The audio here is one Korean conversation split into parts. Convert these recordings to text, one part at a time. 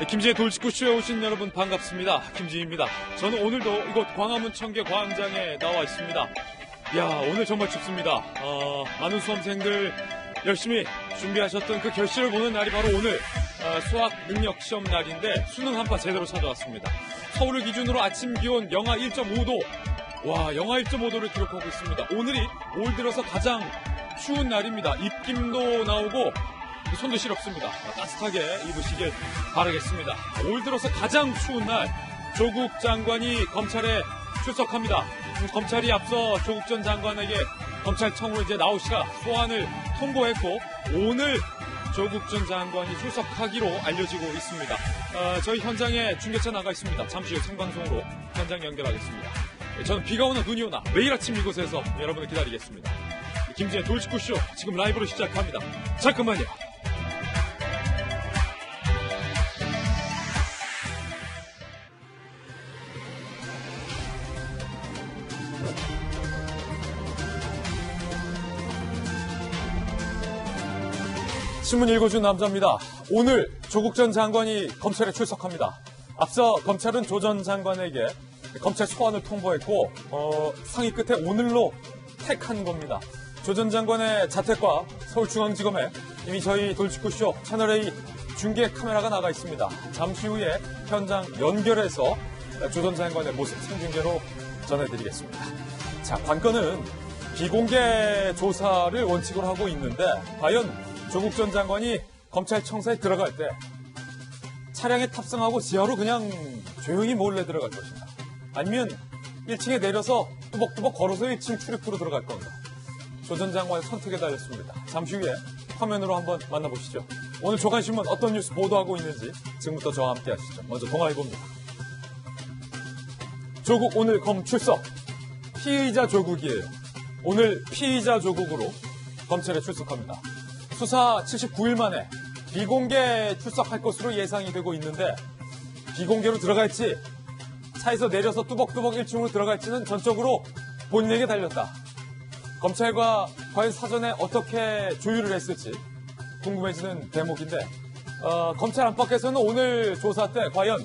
김지의 돌직구쇼에 오신 여러분 반갑습니다. 김지입니다. 저는 오늘도 이곳 광화문 청계 광장에 나와 있습니다. 야, 오늘 정말 춥습니다. 많은 수험생들 열심히 준비하셨던 그 결실을 보는 날이 바로 오늘 수학 능력 시험 날인데 수능 한파 제대로 찾아왔습니다. 서울을 기준으로 아침 기온 영하 1.5도, 영하 1.5도를 기록하고 있습니다. 오늘이 올 들어서 가장 추운 날입니다. 입김도 나오고 손도 시렵습니다. 따뜻하게 입으시길 바라겠습니다. 올 들어서 가장 추운 날 조국 장관이 검찰에 출석합니다. 검찰이 앞서 조국 전 장관에게 검찰청으로 이제 나오시라 소환을 통보했고 오늘 조국 전 장관이 출석하기로 알려지고 있습니다. 저희 현장에 중계차 나가 있습니다. 잠시 후 생방송으로 현장 연결하겠습니다. 저는 비가 오나 눈이 오나 매일 아침 이곳에서 여러분을 기다리겠습니다. 김지의 돌직구쇼 지금 라이브로 시작합니다. 잠깐만요. 신문 읽어준 남자입니다. 오늘 조국 전 장관이 검찰에 출석합니다. 앞서 검찰은 조 전 장관에게 검찰 소환을 통보했고 상의 끝에 오늘로 택한 겁니다. 조 전 장관의 자택과 서울중앙지검에 이미 저희 돌직구쇼 채널A 중계 카메라가 나가 있습니다. 잠시 후에 현장 연결해서 조 전 장관의 모습 생중계로 전해드리겠습니다. 자, 관건은 비공개 조사를 원칙으로 하고 있는데 과연 조국 전 장관이 검찰청사에 들어갈 때 차량에 탑승하고 지하로 그냥 조용히 몰래 들어갈 것인가? 아니면 1층에 내려서 뚜벅뚜벅 걸어서 1층 출입구로 들어갈 건가? 조 전 장관의 선택에 달렸습니다. 잠시 후에 화면으로 한번 만나보시죠. 오늘 조간신문 어떤 뉴스 보도하고 있는지 지금부터 저와 함께 하시죠. 먼저 동아일보입니다. 조국 오늘 검 출석. 피의자 조국이에요. 오늘 피의자 조국으로 검찰에 출석합니다. 수사 79일 만에 비공개 출석할 것으로 예상이 되고 있는데 비공개로 들어갈지 차에서 내려서 뚜벅뚜벅 1층으로 들어갈지는 전적으로 본인에게 달렸다. 검찰과 과연 사전에 어떻게 조율을 했을지 궁금해지는 대목인데 검찰 안팎에서는 오늘 조사 때 과연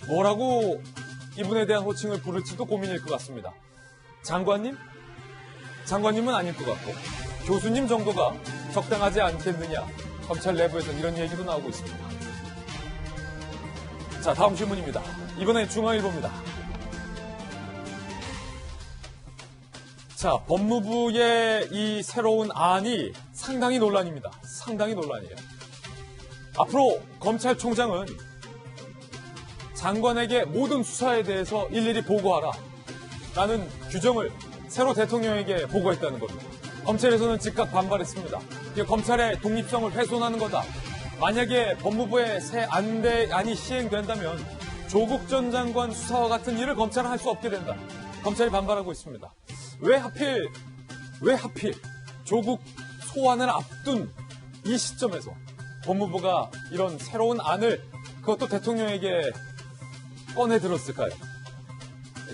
뭐라고 이분에 대한 호칭을 부를지도 고민일 것 같습니다. 장관님? 장관님은 아닐 것 같고 교수님 정도가 적당하지 않겠느냐. 검찰 내부에서는 이런 얘기도 나오고 있습니다. 자, 다음 신문입니다. 이번엔 중앙일보입니다. 자, 법무부의 이 새로운 안이 상당히 논란입니다. 상당히 논란이에요. 앞으로 검찰총장은 장관에게 모든 수사에 대해서 일일이 보고하라 라는 규정을 새로 대통령에게 보고했다는 겁니다. 검찰에서는 즉각 반발했습니다. 검찰의 독립성을 훼손하는 거다. 만약에 법무부의 새 안이 시행된다면 조국 전 장관 수사와 같은 일을 검찰은 할 수 없게 된다. 검찰이 반발하고 있습니다. 왜 하필 조국 소환을 앞둔 이 시점에서 법무부가 이런 새로운 안을 그것도 대통령에게 꺼내 들었을까요?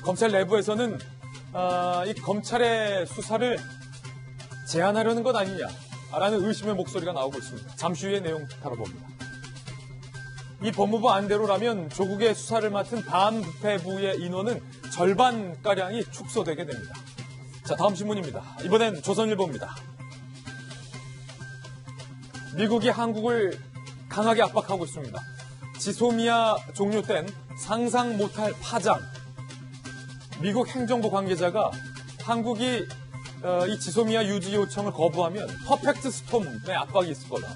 검찰 내부에서는 이 검찰의 수사를 제한하려는 것 아니냐라는 의심의 목소리가 나오고 있습니다. 잠시 후에 내용 다뤄봅니다. 이 법무부 안대로라면 조국의 수사를 맡은 반부패부의 인원은 절반가량이 축소되게 됩니다. 자, 다음 신문입니다. 이번엔 조선일보입니다. 미국이 한국을 강하게 압박하고 있습니다. 지소미아 종료된 상상 못할 파장. 미국 행정부 관계자가 한국이 이 지소미아 유지 요청을 거부하면 퍼펙트 스톰의 압박이 있을 거다.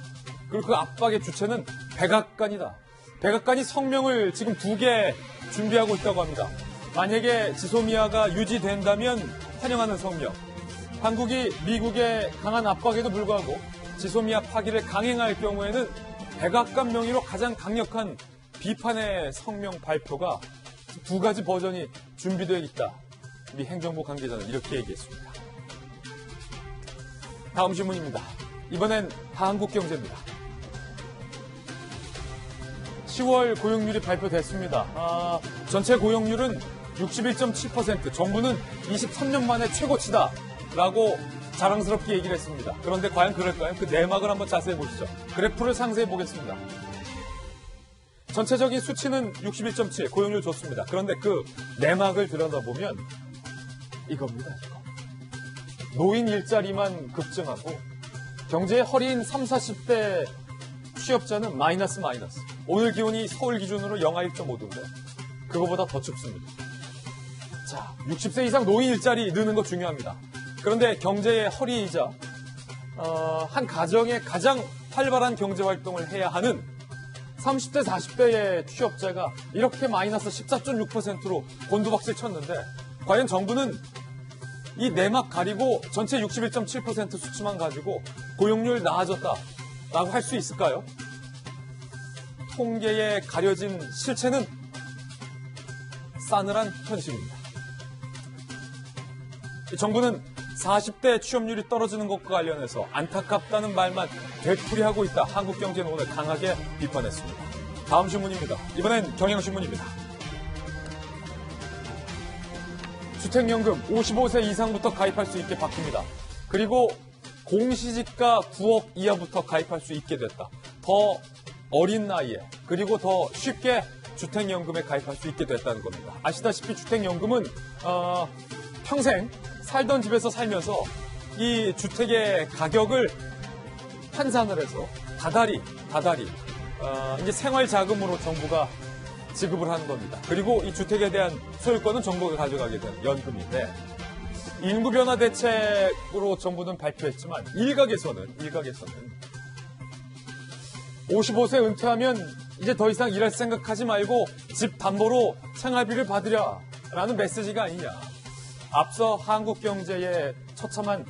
그리고 그 압박의 주체는 백악관이다. 백악관이 성명을 지금 2개 준비하고 있다고 합니다. 만약에 지소미아가 유지된다면 환영하는 성명. 한국이 미국의 강한 압박에도 불구하고 지소미아 파기를 강행할 경우에는 백악관 명의로 가장 강력한 비판의 성명 발표가 2가지 버전이 준비되어 있다. 미 행정부 관계자는 이렇게 얘기했습니다. 다음 신문입니다. 이번엔 한국경제입니다. 10월 고용률이 발표됐습니다. 전체 고용률은 61.7%, 정부는 23년 만에 최고치다 라고 자랑스럽게 얘기를 했습니다. 그런데 과연 그럴까요? 그 내막을 한번 자세히 보시죠. 그래프를 상세히 보겠습니다. 전체적인 수치는 61.7, 고용률 좋습니다. 그런데 그 내막을 들여다보면 이겁니다. 이거. 노인 일자리만 급증하고 경제의 허리인 30, 40대 취업자는 마이너스. 오늘 기온이 서울 기준으로 영하 1.5도인데 그거보다 더 춥습니다. 자, 60세 이상 노인 일자리 느는 거 중요합니다. 그런데 경제의 허리이자 한 가정의 가장 활발한 경제 활동을 해야 하는 30대, 40대의 취업자가 이렇게 마이너스 14.6%로 곤두박질 쳤는데 과연 정부는 이 내막 가리고 전체 61.7% 수치만 가지고 고용률 나아졌다라고 할 수 있을까요? 통계에 가려진 실체는 싸늘한 현실입니다. 정부는 40대 취업률이 떨어지는 것과 관련해서 안타깝다는 말만 되풀이하고 있다. 한국경제는 오늘 강하게 비판했습니다. 다음 신문입니다. 이번엔 경향신문입니다. 주택연금 55세 이상부터 가입할 수 있게 바뀝니다. 그리고 공시지가 9억 이하부터 가입할 수 있게 됐다. 더 어린 나이에 그리고 더 쉽게 주택연금에 가입할 수 있게 됐다는 겁니다. 아시다시피 주택연금은 평생 살던 집에서 살면서 이 주택의 가격을 환산을 해서 다달이 이제 생활자금으로 정부가 지급을 하는 겁니다. 그리고 이 주택에 대한 소유권은 정부가 가져가게 되는 연금인데 인구 변화 대책으로 정부는 발표했지만 일각에서는 55세 은퇴하면 이제 더 이상 일할 생각하지 말고 집 담보로 생활비를 받으려라는 메시지가 아니냐. 앞서 한국 경제의 처참한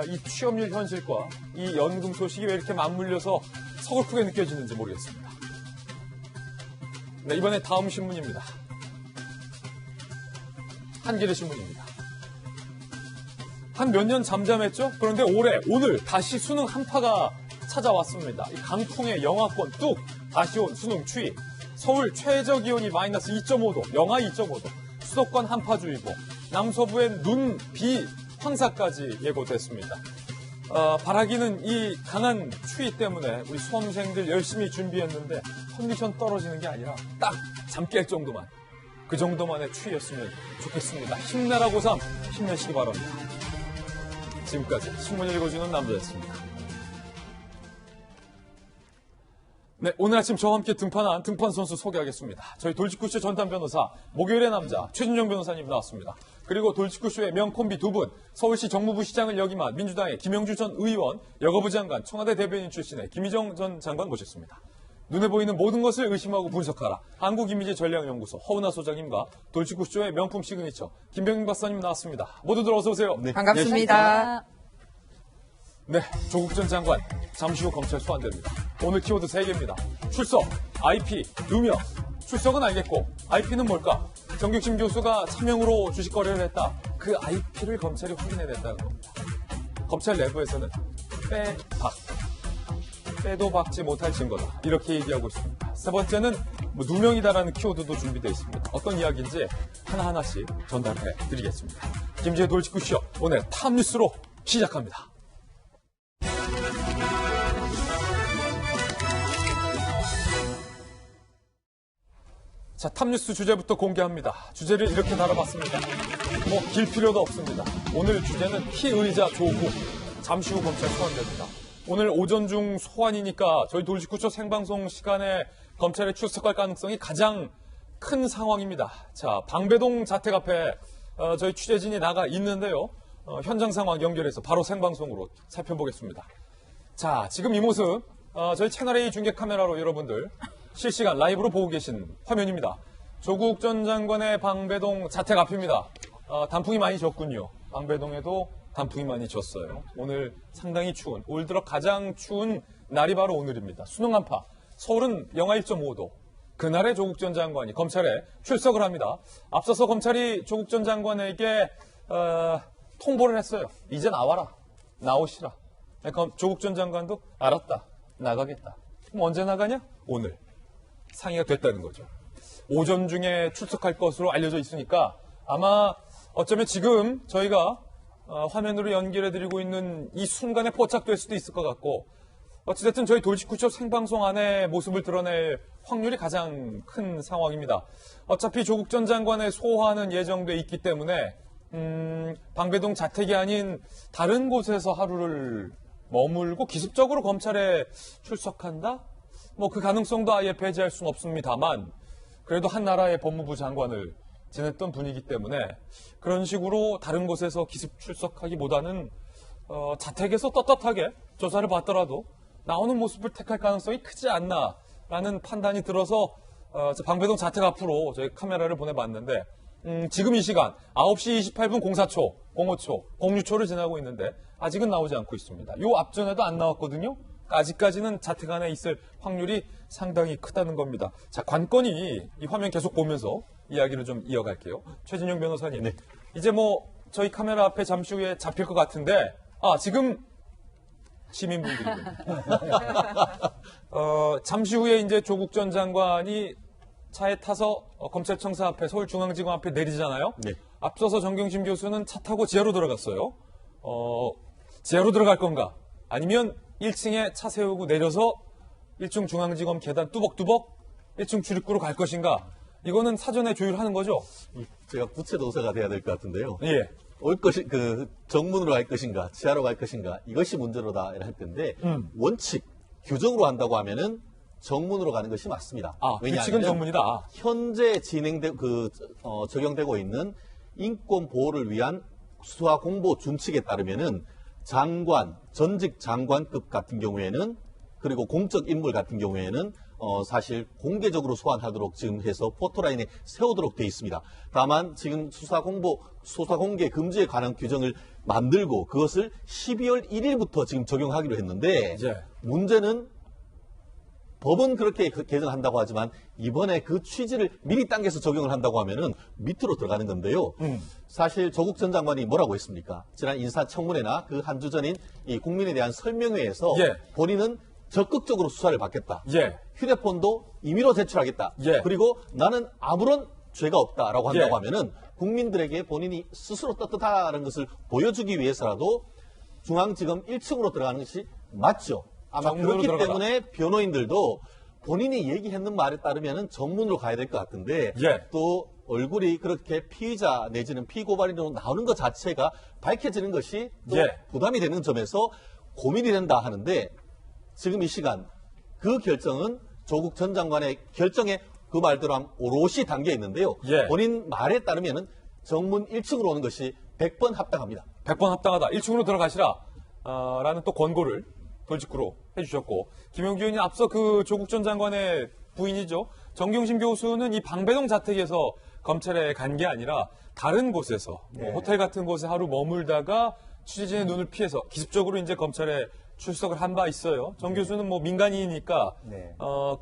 이 취업률 현실과 이 연금 소식이 왜 이렇게 맞물려서 서글프게 느껴지는지 모르겠습니다. 네, 이번에 다음 신문입니다. 한겨레 신문입니다. 한 몇 년 잠잠했죠? 그런데 오늘 다시 수능 한파가 찾아왔습니다. 이 강풍의 영하권 뚝 다시 온 수능 추위. 서울 최저 기온이 마이너스 2.5도, 영하 2.5도, 수도권 한파주의보, 남서부엔 눈, 비, 황사까지 예고됐습니다. 바라기는 이 강한 추위 때문에 우리 수험생들 열심히 준비했는데 컨디션 떨어지는 게 아니라 딱 잠 깰 정도만, 그 정도만의 추위였으면 좋겠습니다. 힘내라 고3 힘내시기 바랍니다. 지금까지 신문 읽어주는 남자였습니다. 네, 오늘 아침 저와 함께 등판한 등판 선수 소개하겠습니다. 저희 돌직구쇼 전담 변호사, 목요일의 남자 최준영 변호사님 나왔습니다. 그리고 돌직구쇼의 명콤비 두 분, 서울시 정무부 시장을 역임한 민주당의 김영주 전 의원, 여가부 장관, 청와대 대변인 출신의 김희정 전 장관 모셨습니다. 눈에 보이는 모든 것을 의심하고 분석하라. 한국이미지전략연구소 허은하 소장님과 돌직구쇼의 명품 시그니처 김병민 박사님 나왔습니다. 모두들 어서 오세요. 네. 반갑습니다. 네, 조국 전 장관 잠시 후 검찰 소환됩니다. 오늘 키워드 3개입니다. 출석, IP, 누명. 출석은 알겠고 IP는 뭘까? 정경심 교수가 차명으로 주식 거래를 했다. 그 IP를 검찰이 확인해냈다는 겁니다. 검찰 내부에서는 빼도 박지 못할 증거다. 이렇게 얘기하고 있습니다. 세 번째는 누명이다라는 키워드도 준비되어 있습니다. 어떤 이야기인지 하나하나씩 전달해 드리겠습니다. 김지혜 돌직구쇼 오늘 탑뉴스로 시작합니다. 자, 탑뉴스 주제부터 공개합니다. 주제를 이렇게 달아봤습니다. 길 필요도 없습니다. 오늘 주제는 피의자 조국. 잠시 후 검찰 소환됩니다. 오늘 오전 중 소환이니까 저희 돌직구쇼 생방송 시간에 검찰에 출석할 가능성이 가장 큰 상황입니다. 자, 방배동 자택 앞에 저희 취재진이 나가 있는데요. 현장 상황 연결해서 바로 생방송으로 살펴보겠습니다. 자, 지금 이 모습 저희 채널A 중계 카메라로 여러분들 실시간 라이브로 보고 계신 화면입니다. 조국 전 장관의 방배동 자택 앞입니다. 단풍이 많이 졌군요. 방배동에도 단풍이 많이 졌어요. 오늘 상당히 추운, 올 들어 가장 추운 날이 바로 오늘입니다. 수능 한파. 서울은 영하 1.5도. 그날에 조국 전 장관이 검찰에 출석을 합니다. 앞서서 검찰이 조국 전 장관에게 통보를 했어요. 이제 나와라. 나오시라. 그러니까 조국 전 장관도 알았다. 나가겠다. 그럼 언제 나가냐? 오늘. 상의가 됐다는 거죠. 오전 중에 출석할 것으로 알려져 있으니까 아마 어쩌면 지금 저희가 화면으로 연결해드리고 있는 이 순간에 포착될 수도 있을 것 같고 어찌됐든 저희 돌직구쇼 생방송 안에 모습을 드러낼 확률이 가장 큰 상황입니다. 어차피 조국 전 장관의 소화는 예정돼 있기 때문에 방배동 자택이 아닌 다른 곳에서 하루를 머물고 기습적으로 검찰에 출석한다? 뭐 그 가능성도 아예 배제할 수는 없습니다만 그래도 한 나라의 법무부 장관을 지냈던 분이기 때문에 그런 식으로 다른 곳에서 기습 출석하기보다는 자택에서 떳떳하게 조사를 받더라도 나오는 모습을 택할 가능성이 크지 않나라는 판단이 들어서 방배동 자택 앞으로 저희 카메라를 보내봤는데 지금 이 시간 9시 28분 04초, 05초, 06초를 지나고 있는데 아직은 나오지 않고 있습니다. 요 앞전에도 안 나왔거든요. 아직까지는 자택 안에 있을 확률이 상당히 크다는 겁니다. 자, 관건이 이 화면 계속 보면서 이야기를 좀 이어갈게요. 최진영 변호사님. 네. 이제 뭐 저희 카메라 앞에 잠시 후에 잡힐 것 같은데 지금 시민분들이군요. 잠시 후에 이제 조국 전 장관이 차에 타서 검찰청사 앞에 서울중앙지검 앞에 내리잖아요. 네. 앞서서 정경심 교수는 차 타고 지하로 들어갔어요. 지하로 들어갈 건가? 아니면 1층에 차 세우고 내려서 1층 중앙지검 계단 뚜벅뚜벅 1층 출입구로 갈 것인가? 이거는 사전에 조율하는 거죠? 제가 부채 도사가 돼야 될 것 같은데요. 예. 정문으로 갈 것인가, 지하로 갈 것인가, 이것이 문제로다 할 텐데, 원칙, 규정으로 한다고 하면은 정문으로 가는 것이 맞습니다. 규칙은 정문이다. 현재 적용되고 있는 인권 보호를 위한 수사 공보 준칙에 따르면은 장관, 전직 장관급 같은 경우에는 그리고 공적 인물 같은 경우에는 사실 공개적으로 소환하도록 지금 해서 포토라인에 세우도록 되어 있습니다. 다만 지금 수사 공개 금지에 관한 규정을 만들고 그것을 12월 1일부터 지금 적용하기로 했는데 문제는 법은 그렇게 개정한다고 하지만 이번에 그 취지를 미리 당겨서 적용을 한다고 하면은 밑으로 들어가는 건데요. 사실 조국 전 장관이 뭐라고 했습니까? 지난 인사청문회나 그 한 주 전인 이 국민에 대한 설명회에서 본인은 적극적으로 수사를 받겠다. 휴대폰도 임의로 제출하겠다. 그리고 나는 아무런 죄가 없다라고 한다고 하면은 국민들에게 본인이 스스로 떳떳하다는 것을 보여주기 위해서라도 중앙지검 1층으로 들어가는 것이 맞죠. 아마 그렇기 때문에 변호인들도 본인이 얘기했는 말에 따르면 정문으로 가야 될 것 같은데 또 얼굴이 그렇게 피의자 내지는 피고발인으로 나오는 것 자체가 밝혀지는 것이 또 부담이 되는 점에서 고민이 된다 하는데 지금 이 시간 그 결정은 조국 전 장관의 결정에 그 말대로 하면 오롯이 담겨 있는데요. 본인 말에 따르면 정문 1층으로 오는 것이 100번 합당합니다. 100번 합당하다. 1층으로 들어가시라. 라는 또 권고를 돌직구로 해주셨고 김용기 의원이 앞서 그 조국 전 장관의 부인이죠. 정경심 교수는 이 방배동 자택에서 검찰에 간 게 아니라 다른 곳에서 뭐 호텔 같은 곳에 하루 머물다가 취재진의 눈을 피해서 기습적으로 이제 검찰에 출석을 한 바 있어요. 정 교수는 뭐 민간인이니까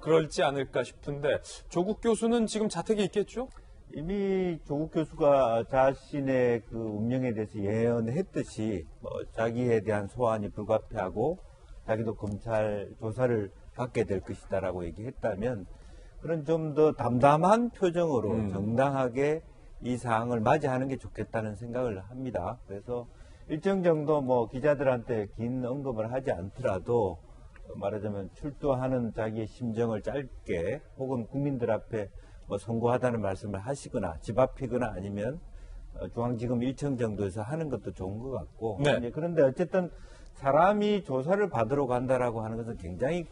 그럴지 않을까 싶은데 조국 교수는 지금 자택에 있겠죠? 이미 조국 교수가 자신의 그 운명에 대해서 예언했듯이 자기에 대한 소환이 불가피하고 자기도 검찰 조사를 받게 될 것이다라고 얘기했다면 그런 좀 더 담담한 표정으로 정당하게 이 사항을 맞이하는 게 좋겠다는 생각을 합니다. 그래서 일정 정도 뭐 기자들한테 긴 언급을 하지 않더라도 말하자면 출두하는 자기의 심정을 짧게 혹은 국민들 앞에 뭐 송구하다는 말씀을 하시거나 집 앞이거나 아니면 중앙지검 1층 정도에서 하는 것도 좋은 것 같고 그런데 어쨌든 사람이 조사를 받으러 간다라고 하는 것은 굉장히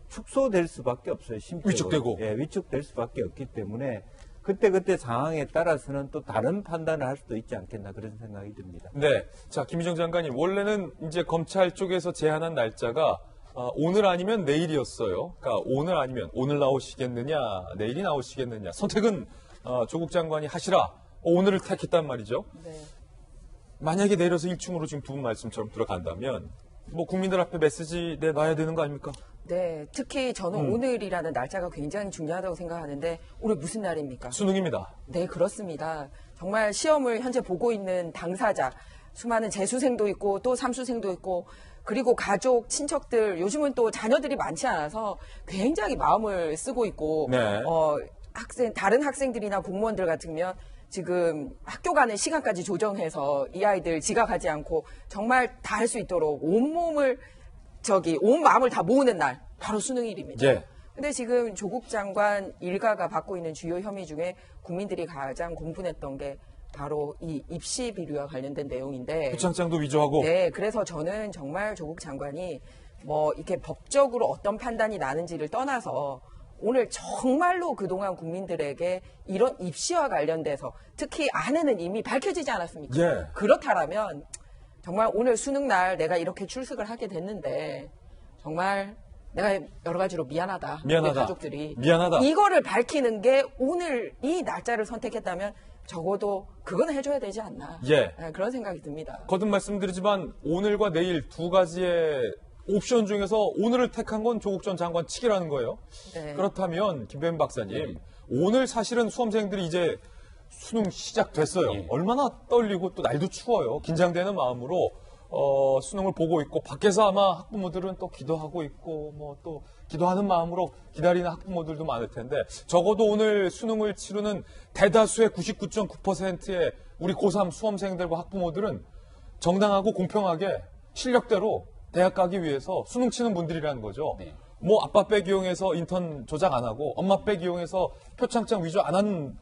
축소될 수밖에 없어요. 심적으로. 위축되고. 위축될 수밖에 없기 때문에 그때 상황에 따라서는 또 다른 판단을 할 수도 있지 않겠나 그런 생각이 듭니다. 네. 자, 김희정 장관님. 원래는 이제 검찰 쪽에서 제안한 날짜가 오늘 아니면 내일이었어요. 그러니까 오늘 아니면 오늘 나오시겠느냐, 내일이 나오시겠느냐. 선택은 조국 장관이 하시라. 오늘을 택했단 말이죠. 네. 만약에 내려서 1층으로 지금 두 분 말씀처럼 들어간다면 뭐 국민들 앞에 메시지 내놔야 되는 거 아닙니까? 네, 특히 저는 오늘이라는 날짜가 굉장히 중요하다고 생각하는데 오늘 무슨 날입니까? 수능입니다. 네, 그렇습니다. 정말 시험을 현재 보고 있는 당사자, 수많은 재수생도 있고 또 삼수생도 있고 그리고 가족, 친척들 요즘은 또 자녀들이 많지 않아서 굉장히 마음을 쓰고 있고 다른 학생들이나 공무원들 같으면 지금 학교 가는 시간까지 조정해서 이 아이들 지각하지 않고 정말 다 할 수 있도록 온몸을 온 마음을 다 모으는 날, 바로 수능일입니다. 예. 근데 지금 조국 장관 일가가 받고 있는 주요 혐의 중에 국민들이 가장 공분했던 게 바로 이 입시 비리와 관련된 내용인데. 표창장도 위조하고. 네, 그래서 저는 정말 조국 장관이 뭐 이렇게 법적으로 어떤 판단이 나는지를 떠나서 오늘 정말로 그동안 국민들에게 이런 입시와 관련돼서 특히 아내는 이미 밝혀지지 않았습니까? 예. 그렇다면 정말 오늘 수능 날 내가 이렇게 출석을 하게 됐는데 정말 내가 여러 가지로 미안하다. 미안하다. 우리 가족들이. 미안하다. 이거를 밝히는 게 오늘 이 날짜를 선택했다면 적어도 그건 해줘야 되지 않나. 예. 네, 그런 생각이 듭니다. 거듭 말씀드리지만 오늘과 내일 두 가지의 옵션 중에서 오늘을 택한 건 조국 전 장관 측이라는 거예요. 네. 그렇다면 김弁박사님, 오늘 사실은 수험생들이 이제 수능 시작됐어요. 예. 얼마나 떨리고 또 날도 추워요. 긴장되는 마음으로 수능을 보고 있고 밖에서 아마 학부모들은 또 기도하고 있고 뭐 또 기도하는 마음으로 기다리는 학부모들도 많을 텐데 적어도 오늘 수능을 치르는 대다수의 99.9%의 우리 고3 수험생들과 학부모들은 정당하고 공평하게 실력대로 대학 가기 위해서 수능 치는 분들이라는 거죠. 네. 뭐 아빠 백 이용해서 인턴 조작 안 하고 엄마 백 이용해서 표창장 위조 안 하는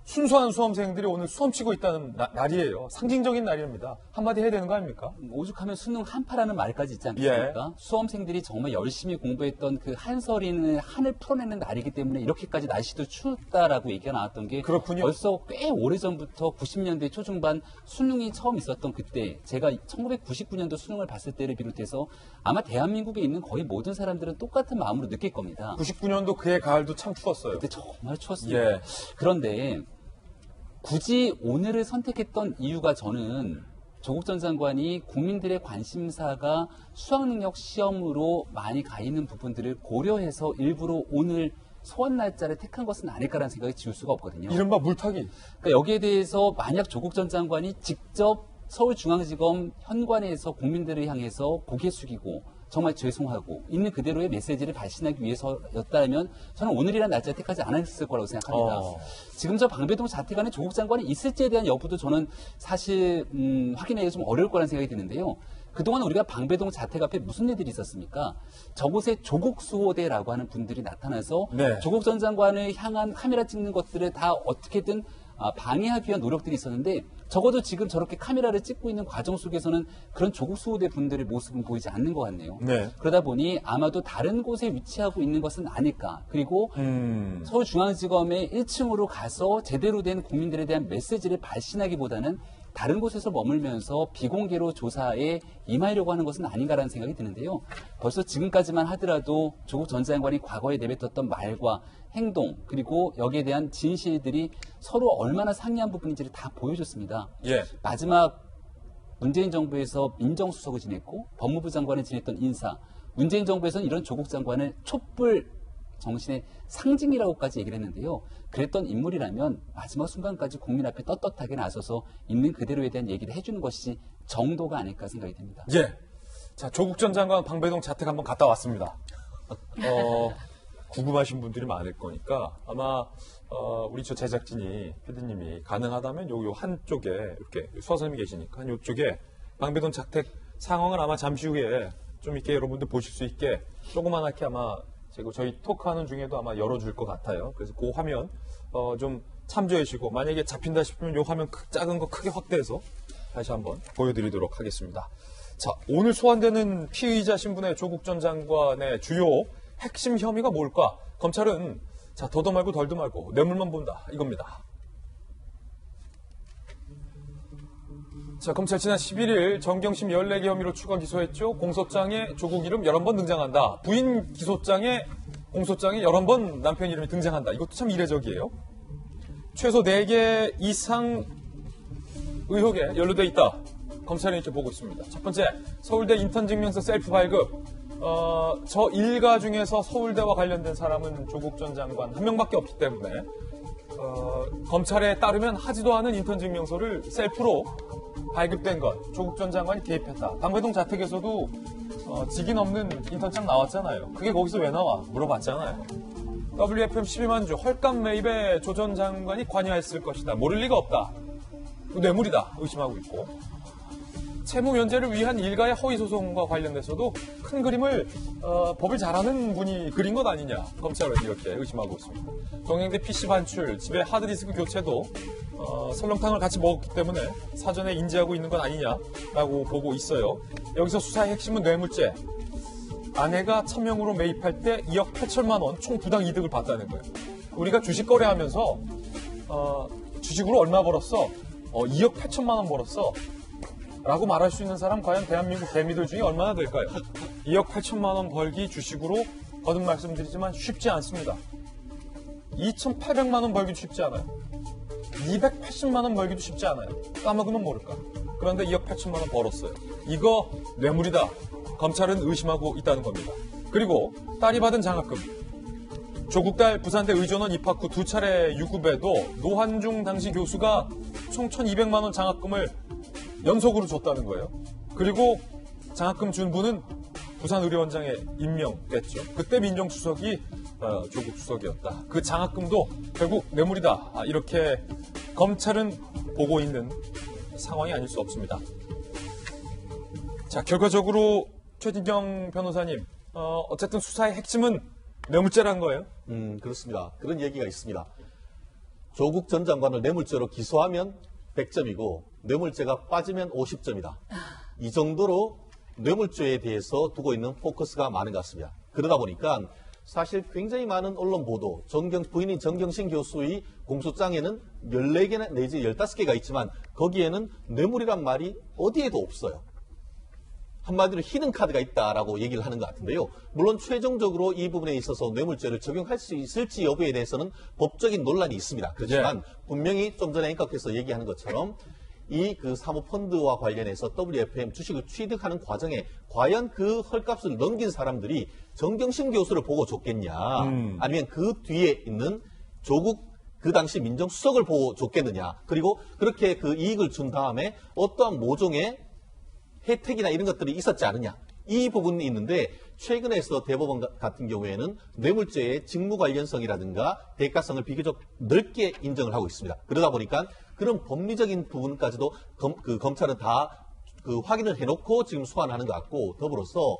순수한 수험생들이 오늘 수험 치고 있다는 날이에요. 상징적인 날입니다. 한마디 해야 되는 거 아닙니까? 오죽하면 수능 한파라는 말까지 있지 않습니까? 수험생들이 정말 열심히 공부했던 그 한설이는 한을 풀어내는 날이기 때문에 이렇게까지 날씨도 춥다라고 얘기가 나왔던 게 그렇군요. 벌써 꽤 오래전부터 90년대 초중반 수능이 처음 있었던 그때 제가 1999년도 수능을 봤을 때를 비롯해서 아마 대한민국에 있는 거의 모든 사람들은 똑같은 마음으로 느낄 겁니다. 99년도 그해 가을도 참 추웠어요. 그때 정말 추웠습니다. 예. 그런데 굳이 오늘을 선택했던 이유가 저는 조국 전 장관이 국민들의 관심사가 수학능력 시험으로 많이 가 있는 부분들을 고려해서 일부러 오늘 소환 날짜를 택한 것은 아닐까라는 생각이 지울 수가 없거든요. 이른바 물타기. 그러니까 여기에 대해서 만약 조국 전 장관이 직접 서울중앙지검 현관에서 국민들을 향해서 고개 숙이고 정말 죄송하고 있는 그대로의 메시지를 발신하기 위해서였다면 저는 오늘이라는 날짜를 택하지 않았을 거라고 생각합니다. 지금 저 방배동 자택 안에 조국 장관이 있을지에 대한 여부도 저는 사실 확인하기가 좀 어려울 거라는 생각이 드는데요. 그동안 우리가 방배동 자택 앞에 무슨 일들이 있었습니까? 저곳에 조국 수호대라고 하는 분들이 나타나서 네. 조국 전 장관을 향한 카메라 찍는 것들을 다 어떻게든 방해하기 위한 노력들이 있었는데 적어도 지금 저렇게 카메라를 찍고 있는 과정 속에서는 그런 조국 수호대 분들의 모습은 보이지 않는 것 같네요. 네. 그러다 보니 아마도 다른 곳에 위치하고 있는 것은 아닐까. 그리고 서울중앙지검의 1층으로 가서 제대로 된 국민들에 대한 메시지를 발신하기보다는 다른 곳에서 머물면서 비공개로 조사에 임하려고 하는 것은 아닌가라는 생각이 드는데요. 벌써 지금까지만 하더라도 조국 전 장관이 과거에 내뱉었던 말과 행동 그리고 여기에 대한 진실들이 서로 얼마나 상이한 부분인지를 다 보여줬습니다. 예. 마지막 문재인 정부에서 민정수석을 지냈고 법무부 장관을 지냈던 인사, 문재인 정부에서는 이런 조국 장관을 촛불 정신의 상징이라고까지 얘기를 했는데요. 그랬던 인물이라면 마지막 순간까지 국민 앞에 떳떳하게 나서서 있는 그대로에 대한 얘기를 해주는 것이 정도가 아닐까 생각이 듭니다. 예. 자, 조국 전 장관 방배동 자택 한번 갔다 왔습니다. 궁금하신 분들이 많을 거니까 아마 우리 저 제작진이 PD님이 가능하다면 요 한쪽에 이렇게 수화선생님이 계시니까 한 요쪽에 방배동 자택 상황을 아마 잠시 후에 좀 이렇게 여러분들 보실 수 있게 조그만하게 아마 저희 토크하는 중에도 아마 열어줄 것 같아요. 그래서 그 화면 좀 참조해 주시고 만약에 잡힌다 싶으면 요 화면 작은 거 크게 확대해서 다시 한번 보여드리도록 하겠습니다. 자, 오늘 소환되는 피의자 신분의 조국 전 장관의 주요 핵심 혐의가 뭘까? 검찰은 자, 더도 말고 덜도 말고 뇌물만 본다 이겁니다. 자, 검찰 지난 11일 정경심 14개 혐의로 추가 기소했죠. 공소장에 조국 이름 11번 등장한다. 부인 기소장에 공소장에 11번 남편 이름이 등장한다. 이것도 참 이례적이에요. 최소 4개 이상 의혹에 연루돼 있다. 검찰이 이렇게 보고 있습니다. 첫 번째, 서울대 인턴 증명서 셀프 발급. 저 일가 중에서 서울대와 관련된 사람은 조국 전 장관 한 명밖에 없기 때문에 검찰에 따르면 하지도 않은 인턴 증명서를 셀프로 발급된 것, 조국 전 장관이 개입했다. 방배동 자택에서도 직인 없는 인턴장 나왔잖아요. 그게 거기서 왜 나와? 물어봤잖아요. WFM 12만 주 헐값 매입에 조 전 장관이 관여했을 것이다. 모를 리가 없다. 뇌물이다. 의심하고 있고. 채무 면제를 위한 일가의 허위 소송과 관련돼서도 큰 그림을 법을 잘하는 분이 그린 것 아니냐 검찰은 이렇게 의심하고 있습니다. 동행대 PC 반출, 집에 하드디스크 교체도 설렁탕을 같이 먹었기 때문에 사전에 인지하고 있는 건 아니냐라고 보고 있어요. 여기서 수사의 핵심은 뇌물죄. 아내가 차명으로 매입할 때 2억 8천만 원 총 부당 이득을 봤다는 거예요. 우리가 주식 거래하면서 주식으로 얼마 벌었어? 2억 8천만 원 벌었어. 라고 말할 수 있는 사람 과연 대한민국 개미들 중에 얼마나 될까요? 2억 8천만 원 벌기 주식으로 거듭 말씀드리지만 쉽지 않습니다. 2,800만 원 벌기도 쉽지 않아요. 280만 원 벌기도 쉽지 않아요. 까먹으면 모를까. 그런데 2억 8천만 원 벌었어요. 이거 뇌물이다. 검찰은 의심하고 있다는 겁니다. 그리고 딸이 받은 장학금. 조국 딸 부산대 의전원 입학 후 2차례 유급에도 노환중 당시 교수가 총 1,200만 원 장학금을 연속으로 줬다는 거예요. 그리고 장학금 준 분은 부산의료원장에 임명됐죠. 그때 민정수석이 조국 수석이었다. 그 장학금도 결국 뇌물이다. 이렇게 검찰은 보고 있는 상황이 아닐 수 없습니다. 자, 결과적으로 최진경 변호사님, 어쨌든 수사의 핵심은 뇌물죄란 거예요? 그렇습니다. 그런 얘기가 있습니다. 조국 전 장관을 뇌물죄로 기소하면 100점이고 뇌물죄가 빠지면 50점이다. 이 정도로 뇌물죄에 대해서 두고 있는 포커스가 많은 것 같습니다. 그러다 보니까 사실 굉장히 많은 언론 보도, 부인인 정경심 교수의 공소장에는 14개나 내지 15개가 있지만 거기에는 뇌물이란 말이 어디에도 없어요. 한마디로 히든 카드가 있다라고 얘기를 하는 것 같은데요. 물론 최종적으로 이 부분에 있어서 뇌물죄를 적용할 수 있을지 여부에 대해서는 법적인 논란이 있습니다. 그렇지만 분명히 좀 전에 앵커께서 얘기하는 것처럼 이 그 사모펀드와 관련해서 WFM 주식을 취득하는 과정에 과연 그 헐값을 넘긴 사람들이 정경심 교수를 보고 줬겠냐, 아니면 그 뒤에 있는 조국 그 당시 민정수석을 보고 줬겠느냐, 그리고 그렇게 그 이익을 준 다음에 어떠한 모종의 혜택이나 이런 것들이 있었지 않느냐, 이 부분이 있는데 최근에서 대법원 같은 경우에는 뇌물죄의 직무 관련성이라든가 대가성을 비교적 넓게 인정을 하고 있습니다. 그러다 보니까 그런 법리적인 부분까지도 검찰은 다 그 확인을 해놓고 지금 소환하는 것 같고, 더불어서